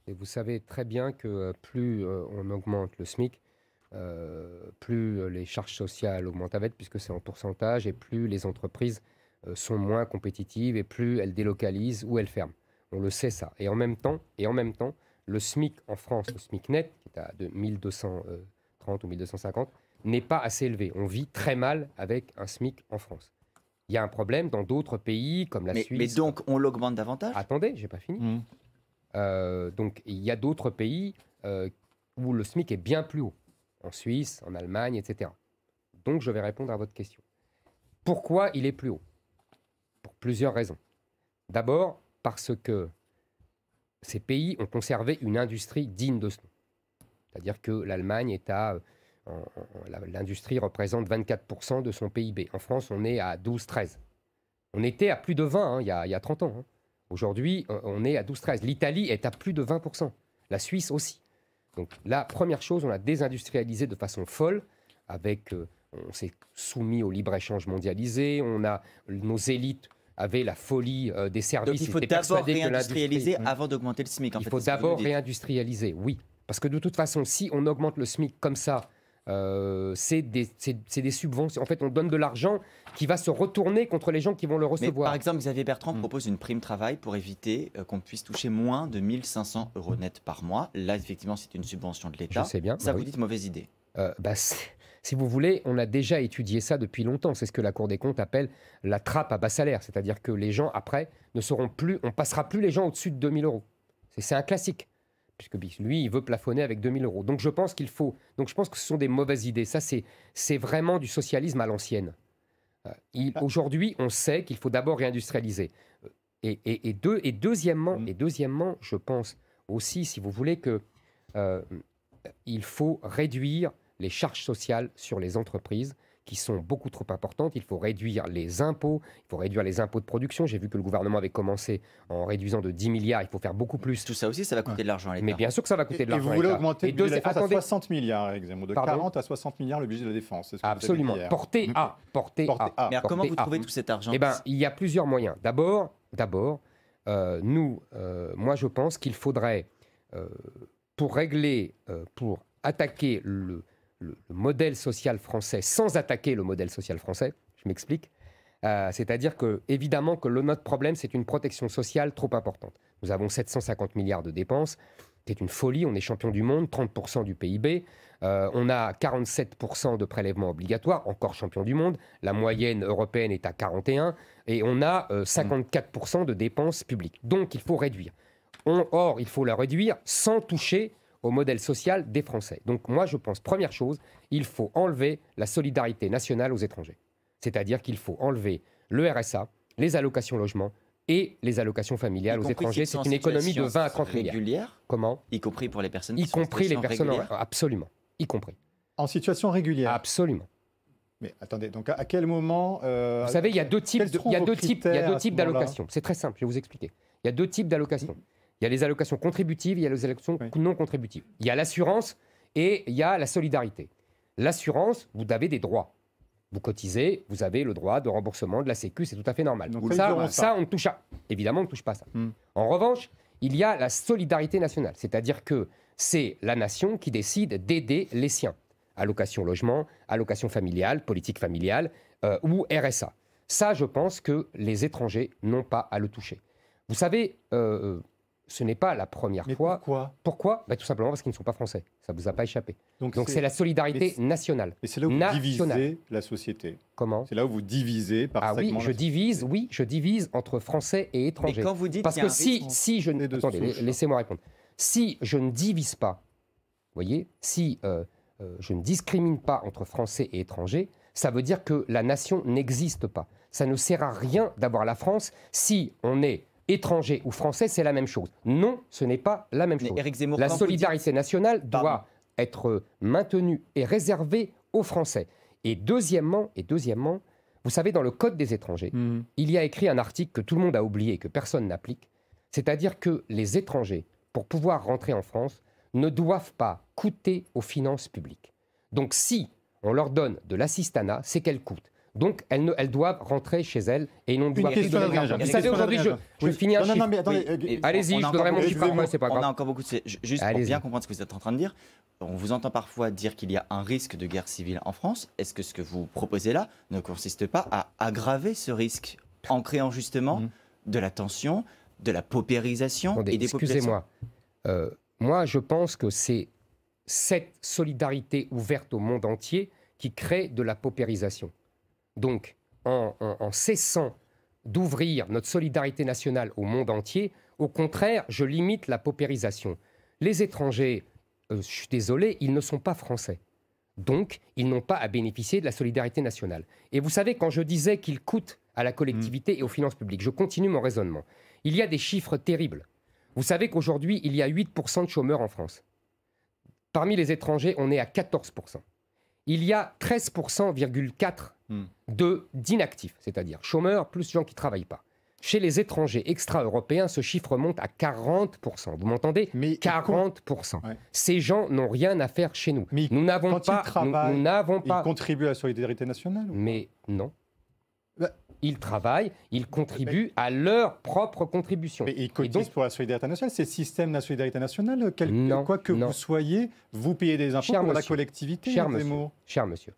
Et vous savez très bien que plus on augmente le SMIC, plus les charges sociales augmentent avec, puisque c'est en pourcentage, et plus les entreprises sont moins compétitives et plus elles délocalisent ou elles ferment. On le sait ça. Et en même temps, le SMIC en France, le SMIC net, qui est à 1230 ou 1250, n'est pas assez élevé. On vit très mal avec un SMIC en France. Il y a un problème dans d'autres pays comme la Suisse. Mais donc, on l'augmente davantage? Attendez, j'ai pas fini. Donc, il y a d'autres pays où le SMIC est bien plus haut. En Suisse, en Allemagne, etc. Donc, je vais répondre à votre question. Pourquoi il est plus haut? Pour plusieurs raisons. D'abord, parce que ces pays ont conservé une industrie digne de ce nom. C'est-à-dire que l'Allemagne est à... l'industrie représente 24% de son PIB. En France, on est à 12-13. On était à plus de 20 il y a 30 ans. Aujourd'hui, on est à 12-13. L'Italie est à plus de 20%. La Suisse aussi. Donc la première chose, on a désindustrialisé de façon folle. On s'est soumis au libre-échange mondialisé. Nos élites avaient la folie des services. Donc il faut d'abord réindustrialiser avant d'augmenter le SMIC. Il faut d'abord réindustrialiser, oui. Parce que de toute façon, si on augmente le SMIC comme ça, c'est des subventions. En fait, on donne de l'argent qui va se retourner contre les gens qui vont le recevoir. Mais par exemple, Xavier Bertrand propose une prime travail pour éviter qu'on puisse toucher moins de 1 500 € net par mois. Là, effectivement, c'est une subvention de l'État. Je sais bien. Ça, vous dites mauvaise idée. Si vous voulez, on a déjà étudié ça depuis longtemps. C'est ce que la Cour des comptes appelle la trappe à bas salaire. C'est-à-dire que les gens, après, ne seront plus... On passera plus les gens au-dessus de 2 000 €. C'est un classique. Puisque lui, il veut plafonner avec 2 000 €. Donc je pense qu'il faut... Donc je pense que ce sont des mauvaises idées. Ça, c'est vraiment du socialisme à l'ancienne. Aujourd'hui, on sait qu'il faut d'abord réindustrialiser. Deuxièmement, je pense aussi, si vous voulez, que il faut réduire les charges sociales sur les entreprises qui sont beaucoup trop importantes. Il faut réduire les impôts, de production. J'ai vu que le gouvernement avait commencé en réduisant de 10 milliards. Il faut faire beaucoup plus. Tout ça aussi, ça va coûter de l'argent à l'État. Mais bien sûr que ça va coûter de l'argent à l'État. Et vous voulez augmenter le budget de la défense à 60 milliards, Éric Zemmour. De 40 à 60 milliards, le budget de la défense. Absolument. Porté à. Mais comment vous trouvez tout cet argent? Il y a plusieurs moyens. D'abord, moi je pense qu'il faudrait, pour attaquer le modèle social français sans attaquer le modèle social français, je m'explique, c'est-à-dire que évidemment que notre problème c'est une protection sociale trop importante. Nous avons 750 milliards de dépenses, c'est une folie, on est champion du monde, 30% du PIB, on a 47% de prélèvements obligatoires, encore champion du monde, la moyenne européenne est à 41%, et on a 54% de dépenses publiques. Donc il faut réduire. Or, il faut la réduire sans toucher au modèle social des Français. Donc moi, je pense, première chose, il faut enlever la solidarité nationale aux étrangers. C'est-à-dire qu'il faut enlever le RSA, les allocations logement et les allocations familiales aux étrangers. C'est une économie de 20 à 30 milliards. Régulière? Comment? Y compris pour les personnes qui sont en situation régulière? Absolument. Y compris. En situation régulière? Absolument. Mais attendez, donc à quel moment... Vous savez, il y a deux types d'allocations. C'est très simple, je vais vous expliquer. Il y a deux types d'allocations. Il y a les allocations contributives, il y a les allocations non contributives. Il y a l'assurance et il y a la solidarité. L'assurance, vous avez des droits. Vous cotisez, vous avez le droit de remboursement de la Sécu, c'est tout à fait normal. Donc ça, on ne touche à... Évidemment, on ne touche pas à ça. En revanche, il y a la solidarité nationale, c'est-à-dire que c'est la nation qui décide d'aider les siens. Allocation logement, allocation familiale, politique familiale ou RSA. Ça, je pense que les étrangers n'ont pas à le toucher. Vous savez... ce n'est pas la première fois. Pourquoi? Tout simplement parce qu'ils ne sont pas français. Ça ne vous a pas échappé. Donc c'est la solidarité nationale. Et c'est là où vous divisez la société. Comment? C'est là où vous divisez par segment. Oui, je divise entre français et étrangers. Mais quand vous dites parce que si je ne... Attendez, laissez-moi répondre. Si je ne divise pas, vous voyez, si je ne discrimine pas entre français et étrangers, ça veut dire que la nation n'existe pas. Ça ne sert à rien d'avoir la France si on est étranger ou français, c'est la même chose. Non, ce n'est pas la même chose. Éric Zemmour, la solidarité nationale doit être maintenue et réservée aux Français. Et deuxièmement, vous savez, dans le Code des étrangers, il y a écrit un article que tout le monde a oublié et que personne n'applique, c'est-à-dire que les étrangers, pour pouvoir rentrer en France, ne doivent pas coûter aux finances publiques. Donc si on leur donne de l'assistanat, c'est qu'elles coûtent. Donc, elles doivent rentrer chez elles et non doivent plus donner l'argent. Vous savez, aujourd'hui, je finis un chiffre. Non, mais attendez, allez-y, je donnerai mon chiffre après, c'est pas grave. On a encore beaucoup de... Juste pour bien comprendre ce que vous êtes en train de dire, on vous entend parfois dire qu'il y a un risque de guerre civile en France. Est-ce que ce que vous proposez là ne consiste pas à aggraver ce risque en créant justement de la tension, de la paupérisation et des populations? Excusez-moi. Moi, je pense que c'est cette solidarité ouverte au monde entier qui crée de la paupérisation. Donc, en cessant d'ouvrir notre solidarité nationale au monde entier, au contraire, je limite la paupérisation. Les étrangers, je suis désolé, ils ne sont pas français. Donc, ils n'ont pas à bénéficier de la solidarité nationale. Et vous savez, quand je disais qu'ils coûtent à la collectivité et aux finances publiques, je continue mon raisonnement. Il y a des chiffres terribles. Vous savez qu'aujourd'hui, il y a 8% de chômeurs en France. Parmi les étrangers, on est à 14%. Il y a 13,4% d'inactifs, c'est-à-dire chômeurs plus gens qui ne travaillent pas. Chez les étrangers extra-européens, ce chiffre monte à 40%. Vous m'entendez? 40%. Ouais. Ces gens n'ont rien à faire chez nous. Mais nous n'avons pas... Ils contribuent à la solidarité nationale? Mais non. Ils travaillent, ils contribuent à leur propre contribution. Mais ils cotisent pour la solidarité nationale. C'est le système de la solidarité nationale. Quoi que vous soyez, vous payez des impôts pour la collectivité. Cher monsieur,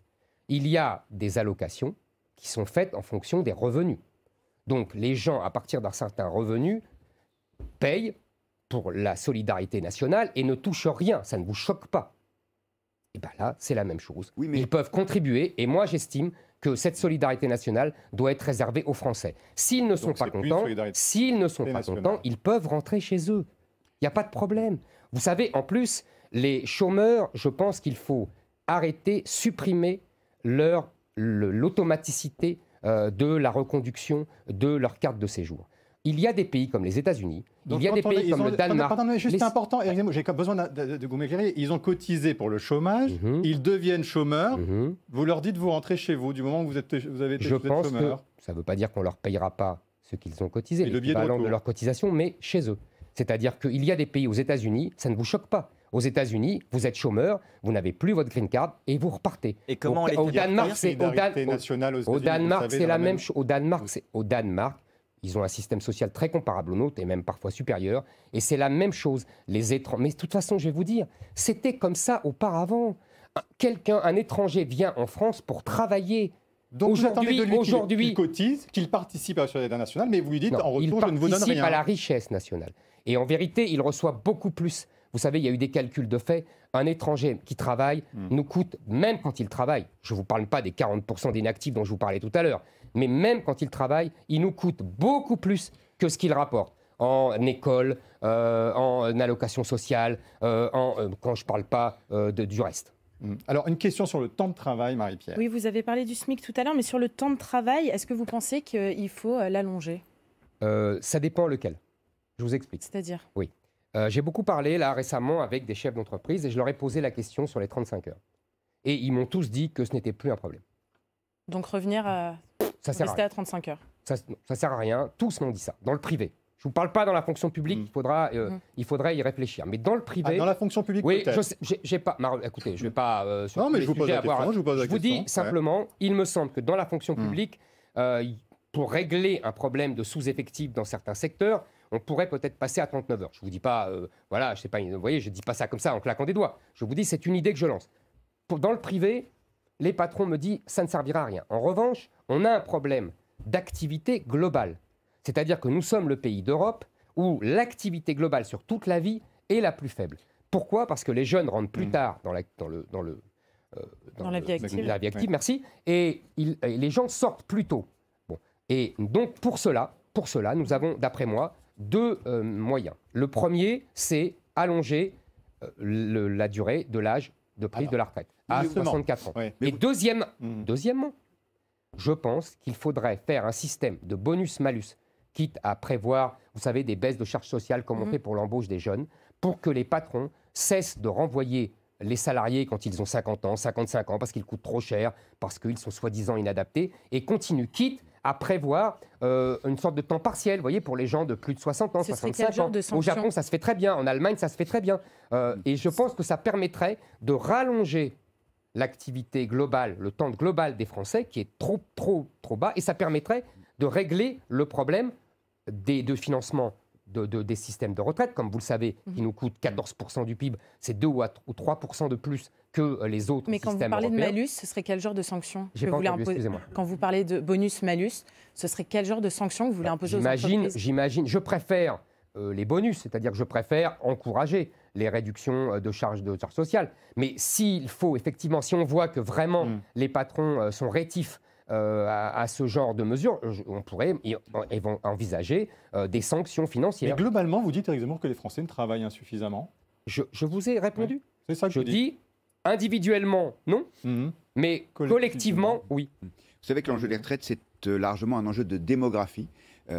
il y a des allocations qui sont faites en fonction des revenus. Donc les gens, à partir d'un certain revenu, payent pour la solidarité nationale et ne touchent rien. Ça ne vous choque pas. Et bien là, c'est la même chose. Oui, mais... Ils peuvent contribuer et moi j'estime que cette solidarité nationale doit être réservée aux Français. S'ils ne sont pas contents, ils peuvent rentrer chez eux. Il n'y a pas de problème. Vous savez, en plus, les chômeurs, je pense qu'il faut arrêter, supprimer l'automaticité de la reconduction de leur carte de séjour. Il y a des pays comme les États-Unis, il y a des pays comme le Danemark... Pardon, mais juste important, j'ai besoin de vous m'éclairer. Ils ont cotisé pour le chômage, ils deviennent chômeurs, vous leur dites vous rentrez chez vous du moment où vous avez été chômeur. Je pense que ça ne veut pas dire qu'on ne leur payera pas ce qu'ils ont cotisé, l'équivalent de leur cotisation, mais chez eux. C'est-à-dire qu'il y a des pays aux États-Unis, ça ne vous choque pas. Aux États-Unis, vous êtes chômeur, vous n'avez plus votre green card et vous repartez. Et comment au Danemark, c'est la même chose. Au Danemark, ils ont un système social très comparable au nôtre et même parfois supérieur. Et c'est la même chose. Les étrangers. Mais de toute façon, je vais vous dire, c'était comme ça auparavant. Un étranger vient en France pour travailler. Donc aujourd'hui, qu'il cotise, qu'il participe à la solidarité nationale, mais vous lui dites en retour, je ne vous donne rien. Il participe à la richesse nationale. Et en vérité, il reçoit beaucoup plus. Vous savez, il y a eu des calculs de fait. Un étranger qui travaille nous coûte, même quand il travaille, je ne vous parle pas des 40% d'inactifs dont je vous parlais tout à l'heure, mais même quand il travaille, il nous coûte beaucoup plus que ce qu'il rapporte en école, en allocation sociale, quand je ne parle pas du reste. Alors, une question sur le temps de travail, Marie-Pierre. Oui, vous avez parlé du SMIC tout à l'heure, mais sur le temps de travail, est-ce que vous pensez qu'il faut l'allonger? Ça dépend lequel. Je vous explique. C'est-à-dire? Oui. J'ai beaucoup parlé là récemment avec des chefs d'entreprise et je leur ai posé la question sur les 35 heures. Et ils m'ont tous dit que ce n'était plus un problème. Donc revenir à rester à 35 heures. Ça ne sert à rien. Tous m'ont dit ça, dans le privé. Je ne vous parle pas dans la fonction publique, il faudrait y réfléchir. Mais dans le privé... dans la fonction publique, oui, peut-être. j'ai pas... écoutez, je ne vais pas... non, mais je vous pose la question. Je vous dis simplement, il me semble que dans la fonction publique, pour régler un problème de sous-effectif dans certains secteurs, on pourrait peut-être passer à 39 heures. Je ne vous dis pas... voilà, je sais pas, vous voyez, je ne dis pas ça comme ça en claquant des doigts. Je vous dis, c'est une idée que je lance. Dans le privé, les patrons me disent, ça ne servira à rien. En revanche, on a un problème d'activité globale. C'est-à-dire que nous sommes le pays d'Europe où l'activité globale sur toute la vie est la plus faible. Pourquoi? Parce que les jeunes rentrent plus tard dans la vie active, merci, et les gens sortent plus tôt. Bon. Et donc pour cela, nous avons, d'après moi, deux moyens. Le premier, c'est allonger la durée de l'âge de prise de la retraite à 64 ans. Oui. Et deuxièmement, je pense qu'il faudrait faire un système de bonus-malus, quitte à prévoir, vous savez, des baisses de charges sociales comme on fait pour l'embauche des jeunes, pour que les patrons cessent de renvoyer les salariés quand ils ont 50 ans, 55 ans, parce qu'ils coûtent trop cher, parce qu'ils sont soi-disant inadaptés, et continuent, quitte à prévoir une sorte de temps partiel, vous voyez, pour les gens de plus de 60 ans, Ce serait 65 quel genre ans. de Au sanction? Japon, ça se fait très bien. En Allemagne, ça se fait très bien. Et je pense que ça permettrait de rallonger l'activité globale, le temps global des Français, qui est trop bas, et ça permettrait de régler le problème de financement des systèmes de retraite, comme vous le savez, qui nous coûtent 14% du PIB, c'est 2 ou 3% de plus que les autres Mais quand systèmes vous parlez européens. de malus, ce serait quel genre de sanction J'ai que pas vous voulez entendu, imposer? excusez-moi. Quand vous parlez de bonus-malus, ce serait quel genre de sanction que vous voulez imposer aux entreprises? J'imagine, je préfère les bonus, c'est-à-dire que je préfère encourager les réductions de charges sociales. Mais s'il faut, effectivement, si on voit que vraiment les patrons sont rétifs à ce genre de mesures, on pourrait envisager des sanctions Mais financières. globalement, vous dites, Éric Zemmour, que les Français ne travaillent insuffisamment. Je vous ai répondu. C'est ça que Je vous dites. dis individuellement, non, Mhm. mais collectivement, oui. Vous savez que l'enjeu des retraites, c'est largement un enjeu de démographie,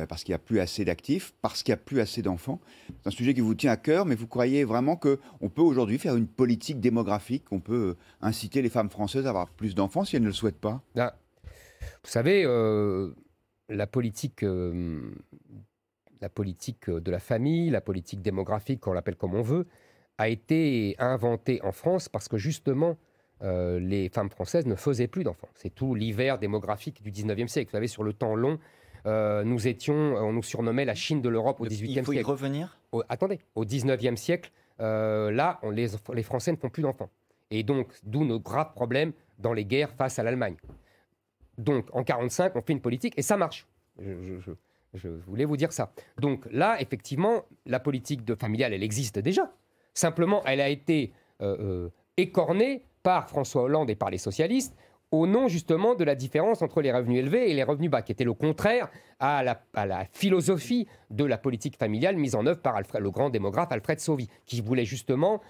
parce qu'il n'y a plus assez d'actifs, parce qu'il n'y a plus assez d'enfants. C'est un sujet qui vous tient à cœur, mais vous croyez vraiment qu'on peut aujourd'hui faire une politique démographique, qu'on peut inciter les femmes françaises à avoir plus d'enfants si elles ne le souhaitent pas? Là, vous savez, la politique de la famille, la politique démographique, qu'on l'appelle comme on veut, a été inventée en France parce que justement, les femmes françaises ne faisaient plus d'enfants. C'est tout l'hiver démographique du 19e siècle. Vous savez, sur le temps long, on nous surnommait la Chine de l'Europe au 18e Il faut y siècle. revenir. Attendez, au 19e siècle, là, les Français ne font plus d'enfants. Et donc, d'où nos graves problèmes dans les guerres face à l'Allemagne. Donc, en 1945, on fait une politique et ça marche. Je voulais vous dire ça. Donc là, effectivement, la politique familiale, elle existe déjà. Simplement, elle a été écornée par François Hollande et par les socialistes au nom justement de la différence entre les revenus élevés et les revenus bas, qui était le contraire à la philosophie de la politique familiale mise en œuvre par le grand démographe Alfred Sauvy, qui voulait justement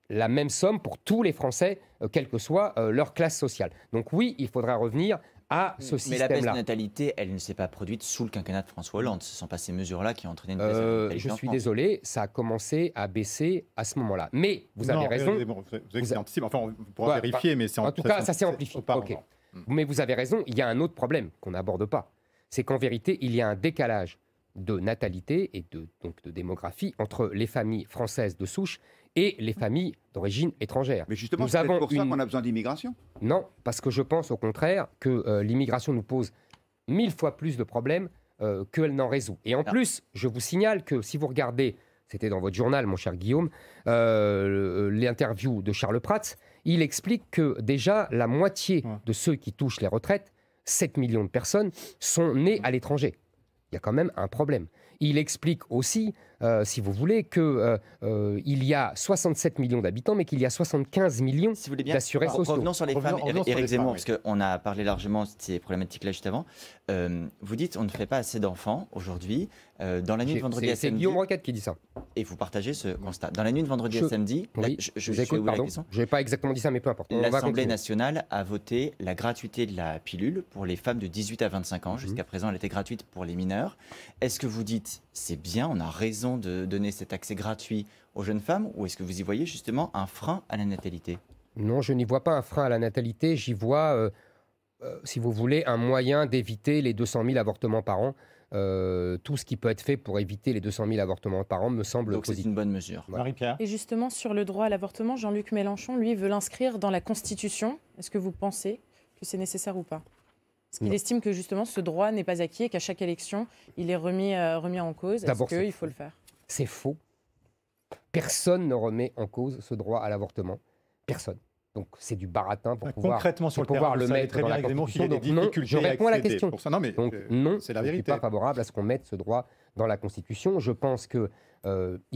la même somme pour tous les Français, quelle que soit leur classe sociale. Donc oui, il faudra revenir à ce Mais la baisse de système-là. natalité, elle ne s'est pas produite sous le quinquennat de François Hollande. Ce ne sont pas ces mesures-là qui ont entraîné une baisse de la natalité Je en suis France. désolé, ça a commencé à baisser à ce moment-là. Mais vous avez Non, raison. Bon, vous savez que c'est anticipé. Enfin, on pourra Ouais, vérifier, mais c'est En tout cas, ça s'est amplifié. auparavant. Ok. Mais vous avez raison, il y a un autre problème qu'on n'aborde pas. C'est qu'en vérité, il y a un décalage de natalité et donc de démographie entre les familles françaises de souche et les familles d'origine étrangère. Mais justement, Nous c'est peut-être avons pour ça une- qu'on a besoin d'immigration. Non, parce que je pense au contraire que l'immigration nous pose 1000 fois plus de problèmes qu'elle n'en résout. Et en plus, je vous signale que si vous regardez, c'était dans votre journal, mon cher Guillaume, l'interview de Charles Prats, il explique que déjà la moitié de ceux qui touchent les retraites, 7 millions de personnes, sont nés à l'étranger. Il y a quand même un problème. Il explique aussi, si vous voulez, qu'il y a 67 millions d'habitants, mais qu'il y a 75 millions Si vous voulez bien, d'assurés sociaux. revenons sur les femmes. Revenons sur Éric les Zemmour, femmes, parce qu'on a parlé largement de ces problématiques-là juste avant. Vous dites on ne fait pas assez d'enfants aujourd'hui. Dans la nuit de vendredi à C'est samedi, Guillaume Roquette qui dit ça. et vous partagez ce constat. Dans la nuit de vendredi à samedi, Oui, je vous écoute, vais où la pardon. question. Je n'ai pas exactement dit ça, mais peu importe. On va L'Assemblée continuer. nationale a voté la gratuité de la pilule pour les femmes de 18 à 25 Mhm. ans. Jusqu'à présent, elle était gratuite pour les mineurs. Est-ce que vous dites c'est bien, on a raison de donner cet accès gratuit aux jeunes femmes, ou est-ce que vous y voyez justement un frein à la natalité? Non, je n'y vois pas un frein à la natalité. J'y vois, si vous voulez, un moyen d'éviter les 200 000 avortements par an. Tout ce qui peut être fait pour éviter les 200 000 avortements par an me semble Donc c'est positif. une bonne mesure. Marie-Pierre. Et justement, sur le droit à l'avortement, Jean-Luc Mélenchon, lui, veut l'inscrire dans la Constitution. Est-ce que vous pensez que c'est nécessaire ou pas? Parce qu'il Non. estime que justement ce droit n'est pas acquis et qu'à chaque élection, il est remis en cause. Est-ce D'abord, c'est qu'il faut le faire? C'est faux. Personne ne remet en cause ce droit à l'avortement. Personne. Donc c'est du baratin pour pouvoir, Concrètement, sur le terrain, pouvoir vous le savez mettre très dans bien, la Éric Zemmour, qu'il y Constitution. a des Donc non, difficultés je réponds à la accéder. question. Pour ça. Non, mais Donc non, c'est la je ne suis vérité. pas favorable à ce qu'on mette ce droit dans la Constitution. Je pense qu'il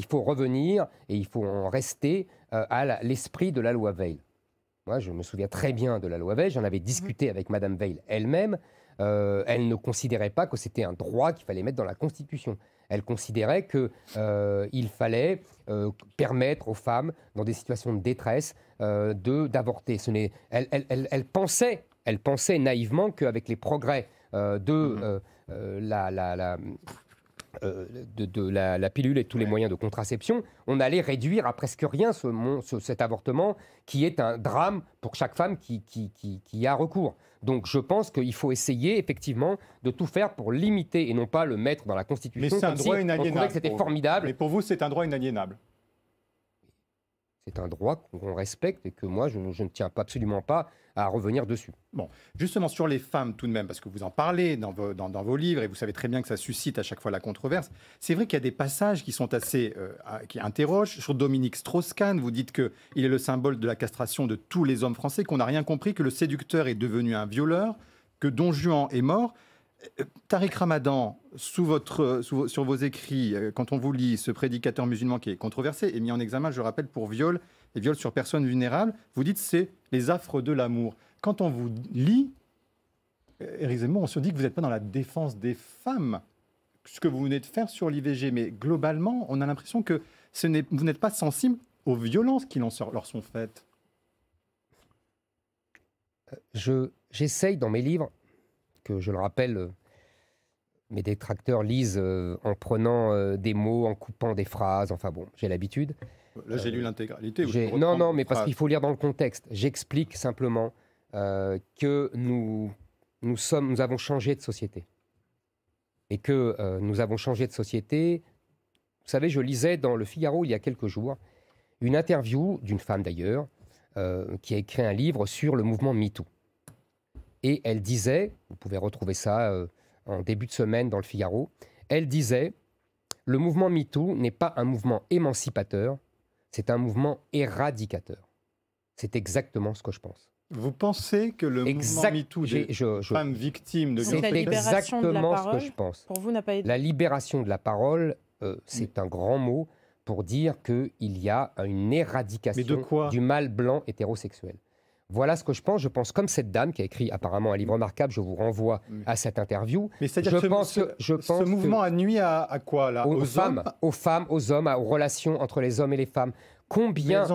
faut revenir et il faut en rester à l'esprit de la loi Veil. Moi, je me souviens très bien de la loi Veil. J'en avais discuté avec Madame Veil elle-même. Elle ne considérait pas que c'était un droit qu'il fallait mettre dans la Constitution. Elle considérait qu'il fallait permettre aux femmes, dans des situations de détresse, d'avorter. Elle pensait naïvement qu'avec les progrès de la pilule et tous les moyens de contraception, on allait réduire à presque rien cet avortement qui est un drame pour chaque femme qui y a recours. Donc je pense qu'il faut essayer effectivement de tout faire pour limiter et non pas le mettre dans la Constitution. Mais c'est un droit inaliénable. On trouvait que c'était formidable. Mais pour vous, c'est un droit inaliénable. C'est un droit qu'on respecte et que moi, je ne tiens absolument pas à revenir dessus. Bon, justement sur les femmes tout de même, parce que vous en parlez dans vos livres et vous savez très bien que ça suscite à chaque fois la controverse. C'est vrai qu'il y a des passages qui sont assez... qui interrogent. Sur Dominique Strauss-Kahn, vous dites qu'il est le symbole de la castration de tous les hommes français, qu'on n'a rien compris, que le séducteur est devenu un violeur, que Don Juan est mort. Tariq Ramadan, sur vos écrits, quand on vous lit, ce prédicateur musulman qui est controversé, est mis en examen, je rappelle, pour viol et viol sur personnes vulnérables. Vous dites c'est les affres de l'amour. Quand on vous lit, Éric Zemmour, on se dit que vous n'êtes pas dans la défense des femmes, ce que vous venez de faire sur l'IVG, mais globalement, on a l'impression que vous n'êtes pas sensible aux violences qui leur sont faites. J'essaye dans mes livres, que je le rappelle, mes détracteurs lisent en prenant des mots, en coupant des phrases, enfin bon, j'ai l'habitude. Là, j'ai lu l'intégralité. Non, mais parce qu'il faut lire dans le contexte. J'explique simplement que nous avons changé de société. Et que nous avons changé de société. Vous savez, je lisais dans Le Figaro il y a quelques jours une interview d'une femme d'ailleurs qui a écrit un livre sur le mouvement MeToo. Et elle disait, vous pouvez retrouver ça en début de semaine dans Le Figaro, elle disait « Le mouvement MeToo n'est pas un mouvement émancipateur, c'est un mouvement éradicateur. » C'est exactement ce que je pense. Vous pensez que le mouvement MeToo des femmes victimes de violences... C'est exactement ce que je pense. Pour vous, n'a pas été... La libération de la parole, c'est un grand mot pour dire qu'il y a une éradication du mâle blanc hétérosexuel. Voilà ce que je pense. Je pense comme cette dame qui a écrit apparemment un livre remarquable. Je vous renvoie à cette interview. Mais c'est-à-dire ce mouvement a nuit à quoi là? Aux femmes, aux hommes, aux relations entre les hommes et les femmes. Combien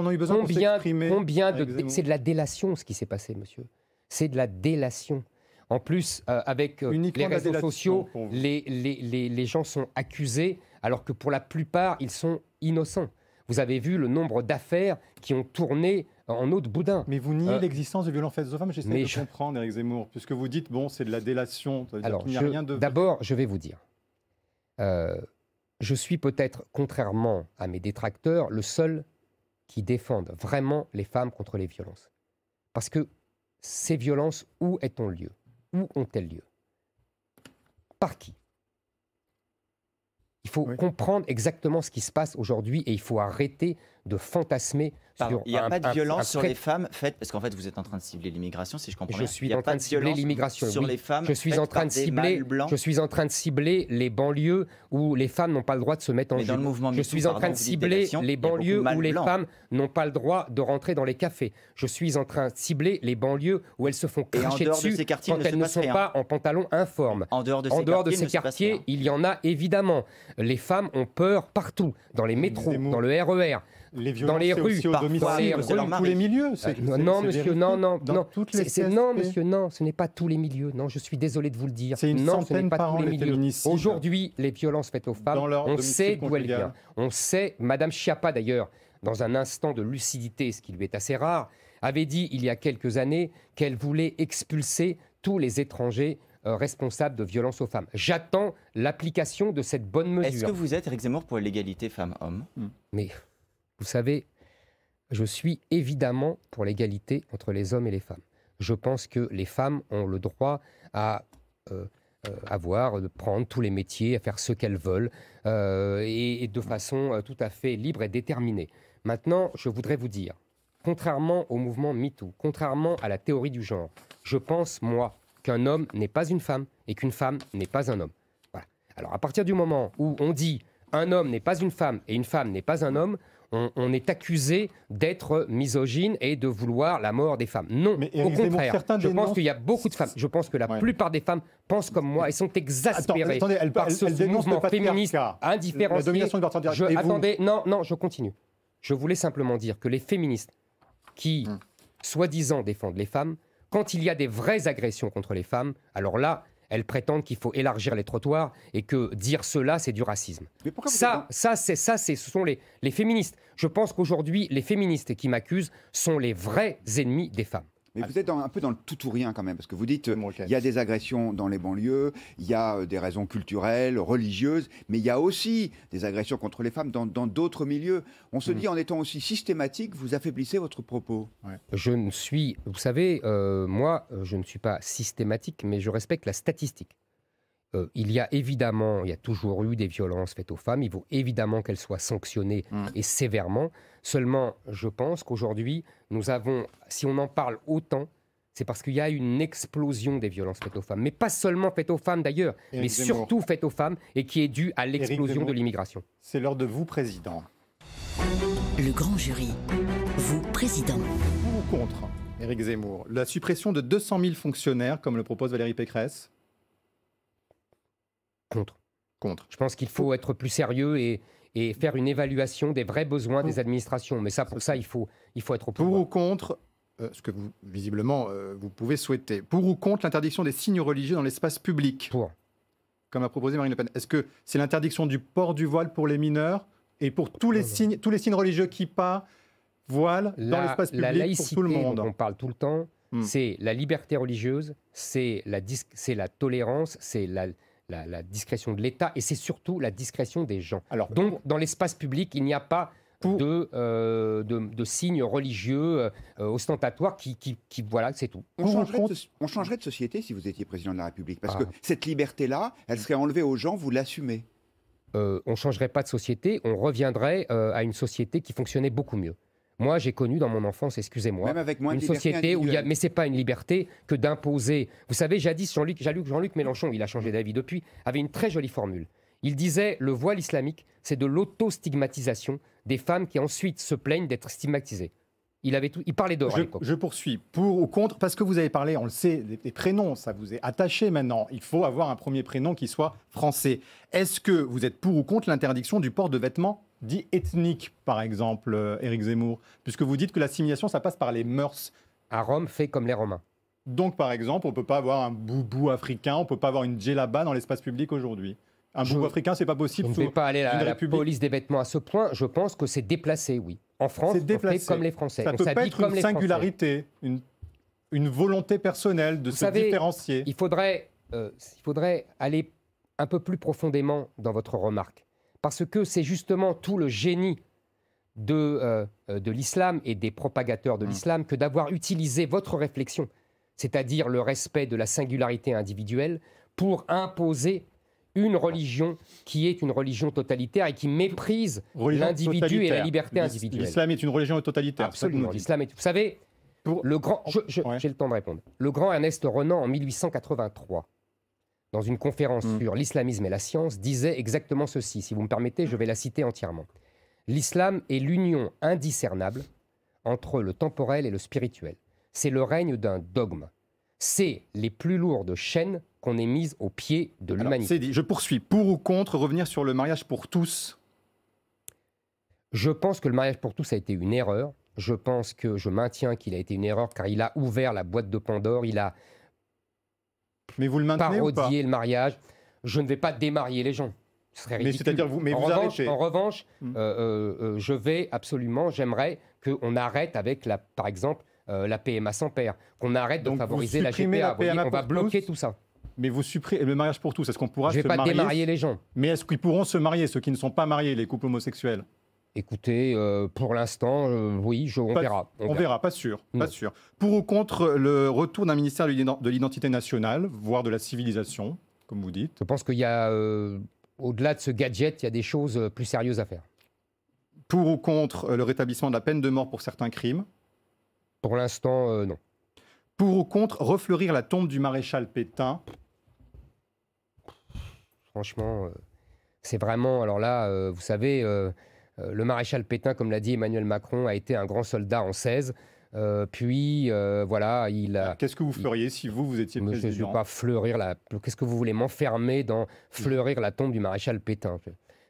c'est de la délation ce qui s'est passé, monsieur. C'est de la délation. En plus, avec les réseaux sociaux, les gens sont accusés alors que pour la plupart, ils sont innocents. Vous avez vu le nombre d'affaires qui ont tourné en eau de boudin. Mais vous niez l'existence de violences faites aux femmes. J'essaie de comprendre, Éric Zemmour, puisque vous dites, bon, c'est de la délation. Alors, d'abord, je vais vous dire. Je suis peut-être, contrairement à mes détracteurs, le seul qui défende vraiment les femmes contre les violences. Parce que ces violences, où est-on lieu? Où ont-elles lieu? Par qui? Il faut comprendre exactement ce qui se passe aujourd'hui et il faut arrêter de fantasmer sur il n'y a pas de violence sur les femmes faites, parce qu'en fait vous êtes en train de cibler l'immigration, si je comprends bien. Je suis en train de cibler l'immigration, sur les femmes. Je suis en train de cibler les banlieues où les femmes n'ont pas le droit de se mettre en jupe. Je suis en train de cibler les banlieues où les femmes n'ont pas le droit de rentrer dans les cafés. Je suis en train de cibler les banlieues où elles se font cracher dessus quand elles ne sont pas en pantalon informe. En dehors de ces quartiers, il y en a évidemment. Les femmes ont peur partout, dans les métros, dans le RER. Dans les rues, parfois, dans tous les milieux. Non, monsieur, non, monsieur, non, ce n'est pas tous les milieux. Non, je suis désolé de vous le dire. Non, ce n'est pas tous les milieux. Aujourd'hui, les violences faites aux femmes, on sait d'où elles viennent. On sait, Madame Schiappa d'ailleurs, dans un instant de lucidité, ce qui lui est assez rare, avait dit il y a quelques années qu'elle voulait expulser tous les étrangers responsables de violences aux femmes. J'attends l'application de cette bonne mesure. Est-ce que vous êtes, Éric Zemmour, pour l'égalité femmes-hommes? Mais... Vous savez, je suis évidemment pour l'égalité entre les hommes et les femmes. Je pense que les femmes ont le droit à de prendre tous les métiers, à faire ce qu'elles veulent, et de façon tout à fait libre et déterminée. Maintenant, je voudrais vous dire, contrairement au mouvement MeToo, contrairement à la théorie du genre, je pense, moi, qu'un homme n'est pas une femme et qu'une femme n'est pas un homme. Voilà. Alors, à partir du moment où on dit un homme n'est pas une femme et une femme n'est pas un homme, on est accusé d'être misogyne et de vouloir la mort des femmes. Non, au contraire. Je pense qu'il y a beaucoup de femmes. Je pense que la plupart des femmes pensent comme moi et sont exaspérées par ce mouvement féministe indifférencié. Attendez, non, je continue. Je voulais simplement dire que les féministes qui, soi-disant, défendent les femmes, quand il y a des vraies agressions contre les femmes, alors là, elles prétendent qu'il faut élargir les trottoirs et que dire cela, c'est du racisme. Mais pourquoi vous Ce sont les féministes. Je pense qu'aujourd'hui, les féministes qui m'accusent sont les vrais ennemis des femmes. Mais vous êtes un peu dans le tout ou rien quand même, parce que vous dites il y a des agressions dans les banlieues, il y a des raisons culturelles, religieuses, mais il y a aussi des agressions contre les femmes dans d'autres milieux. On se dit, en étant aussi systématique, vous affaiblissez votre propos. Je ne suis, vous savez, moi, je ne suis pas systématique, mais je respecte la statistique. Il y a toujours eu des violences faites aux femmes. Il faut évidemment qu'elles soient sanctionnées et sévèrement. Seulement, je pense qu'aujourd'hui, nous avons, si on en parle autant, c'est parce qu'il y a une explosion des violences faites aux femmes. Mais pas seulement faites aux femmes d'ailleurs, mais surtout faites aux femmes et qui est due à l'explosion de l'immigration. C'est l'heure de vous, président. Le grand jury. Vous, président. Pour ou contre, Éric Zemmour, la suppression de 200 000 fonctionnaires, comme le propose Valérie Pécresse? Contre. Contre. Je pense qu'il faut être plus sérieux et faire une évaluation des vrais besoins des administrations. Mais ça, pour ça, il faut être au pouvoir. Pour ou contre, ce que vous, visiblement, vous pouvez souhaiter, pour ou contre l'interdiction des signes religieux dans l'espace public? Pour. Comme a proposé Marine Le Pen. Est-ce que c'est l'interdiction du port du voile pour les mineurs et pour tous les signes religieux qui pas voile dans l'espace public, la laïcité, pour tout le monde? dont on parle tout le temps, c'est la liberté religieuse, c'est la tolérance, c'est la discrétion de l'État et c'est surtout la discrétion des gens. Alors, donc, dans l'espace public, il n'y a pas de signes religieux ostentatoires qui voilà, c'est tout. On changerait de société si vous étiez président de la République, parce que cette liberté-là, elle serait enlevée aux gens, vous l'assumez. On ne changerait pas de société, on reviendrait à une société qui fonctionnait beaucoup mieux. Moi, j'ai connu dans mon enfance, excusez-moi, même avec moins une de liberté société où il y a, individuelle. mais c'est pas une liberté que d'imposer. Vous savez, jadis, Jean-Luc Mélenchon, il a changé d'avis depuis, avait une très jolie formule. Il disait, le voile islamique, c'est de l'auto-stigmatisation des femmes qui ensuite se plaignent d'être stigmatisées. Il parlait d'or à l'époque. Je poursuis. Pour ou contre, parce que vous avez parlé, on le sait, des prénoms, ça vous est attaché maintenant. Il faut avoir un premier prénom qui soit français. Est-ce que vous êtes pour ou contre l'interdiction du port de vêtements dits ethniques, par exemple, Éric Zemmour? Puisque vous dites que l'assimilation, ça passe par les mœurs. À Rome, fait comme les Romains. Donc, par exemple, on ne peut pas avoir un boubou africain, on ne peut pas avoir une djellaba dans l'espace public aujourd'hui. Un boubou africain, c'est pas possible. Je ne vais pas aller à la police des vêtements à ce point. Je pense que c'est déplacé, oui. En France, on fait comme les Français. Ça ne peut pas être une singularité, une volonté personnelle de se différencier. Il faudrait aller un peu plus profondément dans votre remarque. Parce que c'est justement tout le génie de l'islam et des propagateurs de l'islam que d'avoir utilisé votre réflexion, c'est-à-dire le respect de la singularité individuelle, pour imposer une religion qui est une religion totalitaire et qui méprise l'individu et la liberté individuelle. L'islam est une religion totalitaire. Absolument. L'islam est. Vous savez, le grand. J'ai le temps de répondre. Le grand Ernest Renan, en 1883, dans une conférence sur l'islamisme et la science, disait exactement ceci. Si vous me permettez, je vais la citer entièrement. L'islam est l'union indiscernable entre le temporel et le spirituel. C'est le règne d'un dogme. C'est les plus lourdes chaînes qu'on ait mises au pied de l'humanité. C'est dit. Je poursuis. Pour ou contre revenir sur le mariage pour tous? Je pense que le mariage pour tous a été une erreur. Je maintiens qu'il a été une erreur car il a ouvert la boîte de Pandore. Il a parodié le mariage. Je ne vais pas démarier les gens. Ce serait ridicule. En revanche, j'aimerais qu'on arrête avec, par exemple, la PMA sans père, qu'on arrête de favoriser la GPA. On va bloquer tout ça. Mais vous supprimez le mariage pour tous. Est-ce qu'on pourra se marier? Je ne vais pas démarier les gens. Mais est-ce qu'ils pourront se marier, ceux qui ne sont pas mariés, les couples homosexuels? Écoutez, pour l'instant, oui, on verra. On verra, pas sûr. Pas sûr. Pour ou contre le retour d'un ministère de l'identité nationale, voire de la civilisation, comme vous dites? Je pense qu'il y a, au-delà de ce gadget, il y a des choses plus sérieuses à faire. Pour ou contre le rétablissement de la peine de mort pour certains crimes? Pour l'instant, non. Pour ou contre refleurir la tombe du maréchal Pétain? Franchement, c'est vraiment... Alors là, vous savez, le maréchal Pétain, comme l'a dit Emmanuel Macron, a été un grand soldat en 16. Voilà, il a... Qu'est-ce que vous feriez si vous étiez président? Je ne vais pas fleurir la... Qu'est-ce que vous voulez m'enfermer dans fleurir la tombe du maréchal Pétain?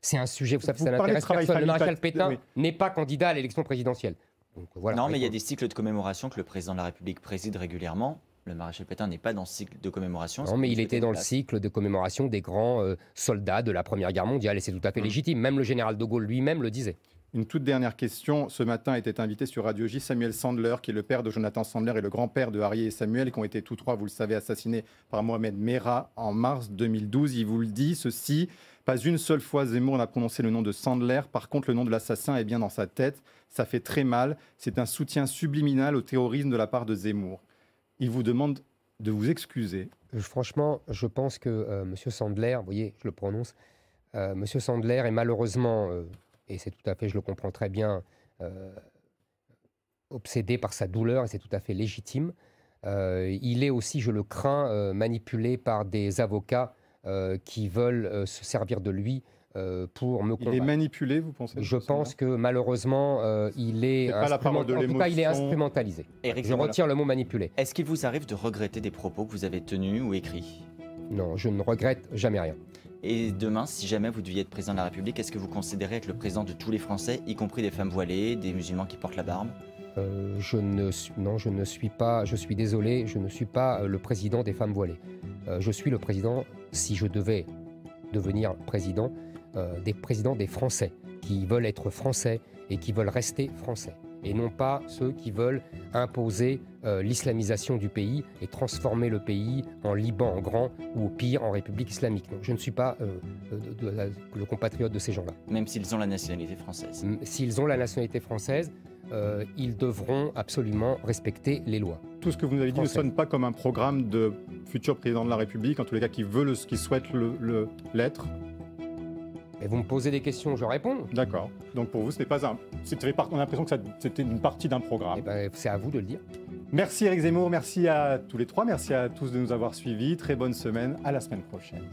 C'est un sujet, vous savez, ça n'intéresse personne. Le maréchal Pétain n'est pas candidat à l'élection présidentielle. Donc, voilà, non, mais il y a des cycles de commémoration que le président de la République préside régulièrement. Le maréchal Pétain n'est pas dans ce cycle de commémoration. Non, mais il était dans le cycle de commémoration des grands soldats de la Première Guerre mondiale, et c'est tout à fait légitime. Même le général de Gaulle lui-même le disait. Une toute dernière question. Ce matin était invité sur Radio J Samuel Sandler, qui est le père de Jonathan Sandler et le grand-père de Harry et Samuel, qui ont été tous trois, vous le savez, assassinés par Mohamed Merah en mars 2012. Il vous le dit, ceci, pas une seule fois Zemmour n'a prononcé le nom de Sandler. Par contre, le nom de l'assassin est bien dans sa tête. Ça fait très mal. C'est un soutien subliminal au terrorisme de la part de Zemmour. Il vous demande de vous excuser. Franchement, je pense que M. Sandler, vous voyez, je le prononce, M. Sandler est malheureusement... et c'est tout à fait, je le comprends très bien, obsédé par sa douleur, et c'est tout à fait légitime. Il est aussi, je le crains, manipulé par des avocats qui veulent se servir de lui pour me combattre. Il est manipulé, vous pensez? Je pense que malheureusement, il est, pas la parole de en tout cas, il est l'émotion. instrumentalisé. Éric Je Zemmour, retire le mot manipulé. est-ce qu'il vous arrive de regretter des propos que vous avez tenus ou écrits? Non, je ne regrette jamais rien. Et demain, si jamais vous deviez être président de la République, est-ce que vous considérez être le président de tous les Français, y compris des femmes voilées, des musulmans qui portent la barbe? Non, je ne suis pas, je suis désolé, je ne suis pas le président des femmes voilées. Je suis le président, si je devais devenir président, des présidents des Français, qui veulent être Français et qui veulent rester Français. Et non pas ceux qui veulent imposer l'islamisation du pays et transformer le pays en Liban en grand ou au pire en République islamique. Non, je ne suis pas le compatriote de ces gens-là. Même s'ils ont la nationalité française. S'ils ont la nationalité française, ils devront absolument respecter les lois. Tout ce que vous nous avez dit ne sonne pas comme un programme de futur président de la République, en tous les cas qui souhaite l'être. Et vous me posez des questions, je réponds. D'accord. Donc pour vous, ce n'est pas un... On a l'impression que c'était une partie d'un programme. Eh ben, c'est à vous de le dire. Merci Éric Zemmour, merci à tous les trois, merci à tous de nous avoir suivis. Très bonne semaine, à la semaine prochaine.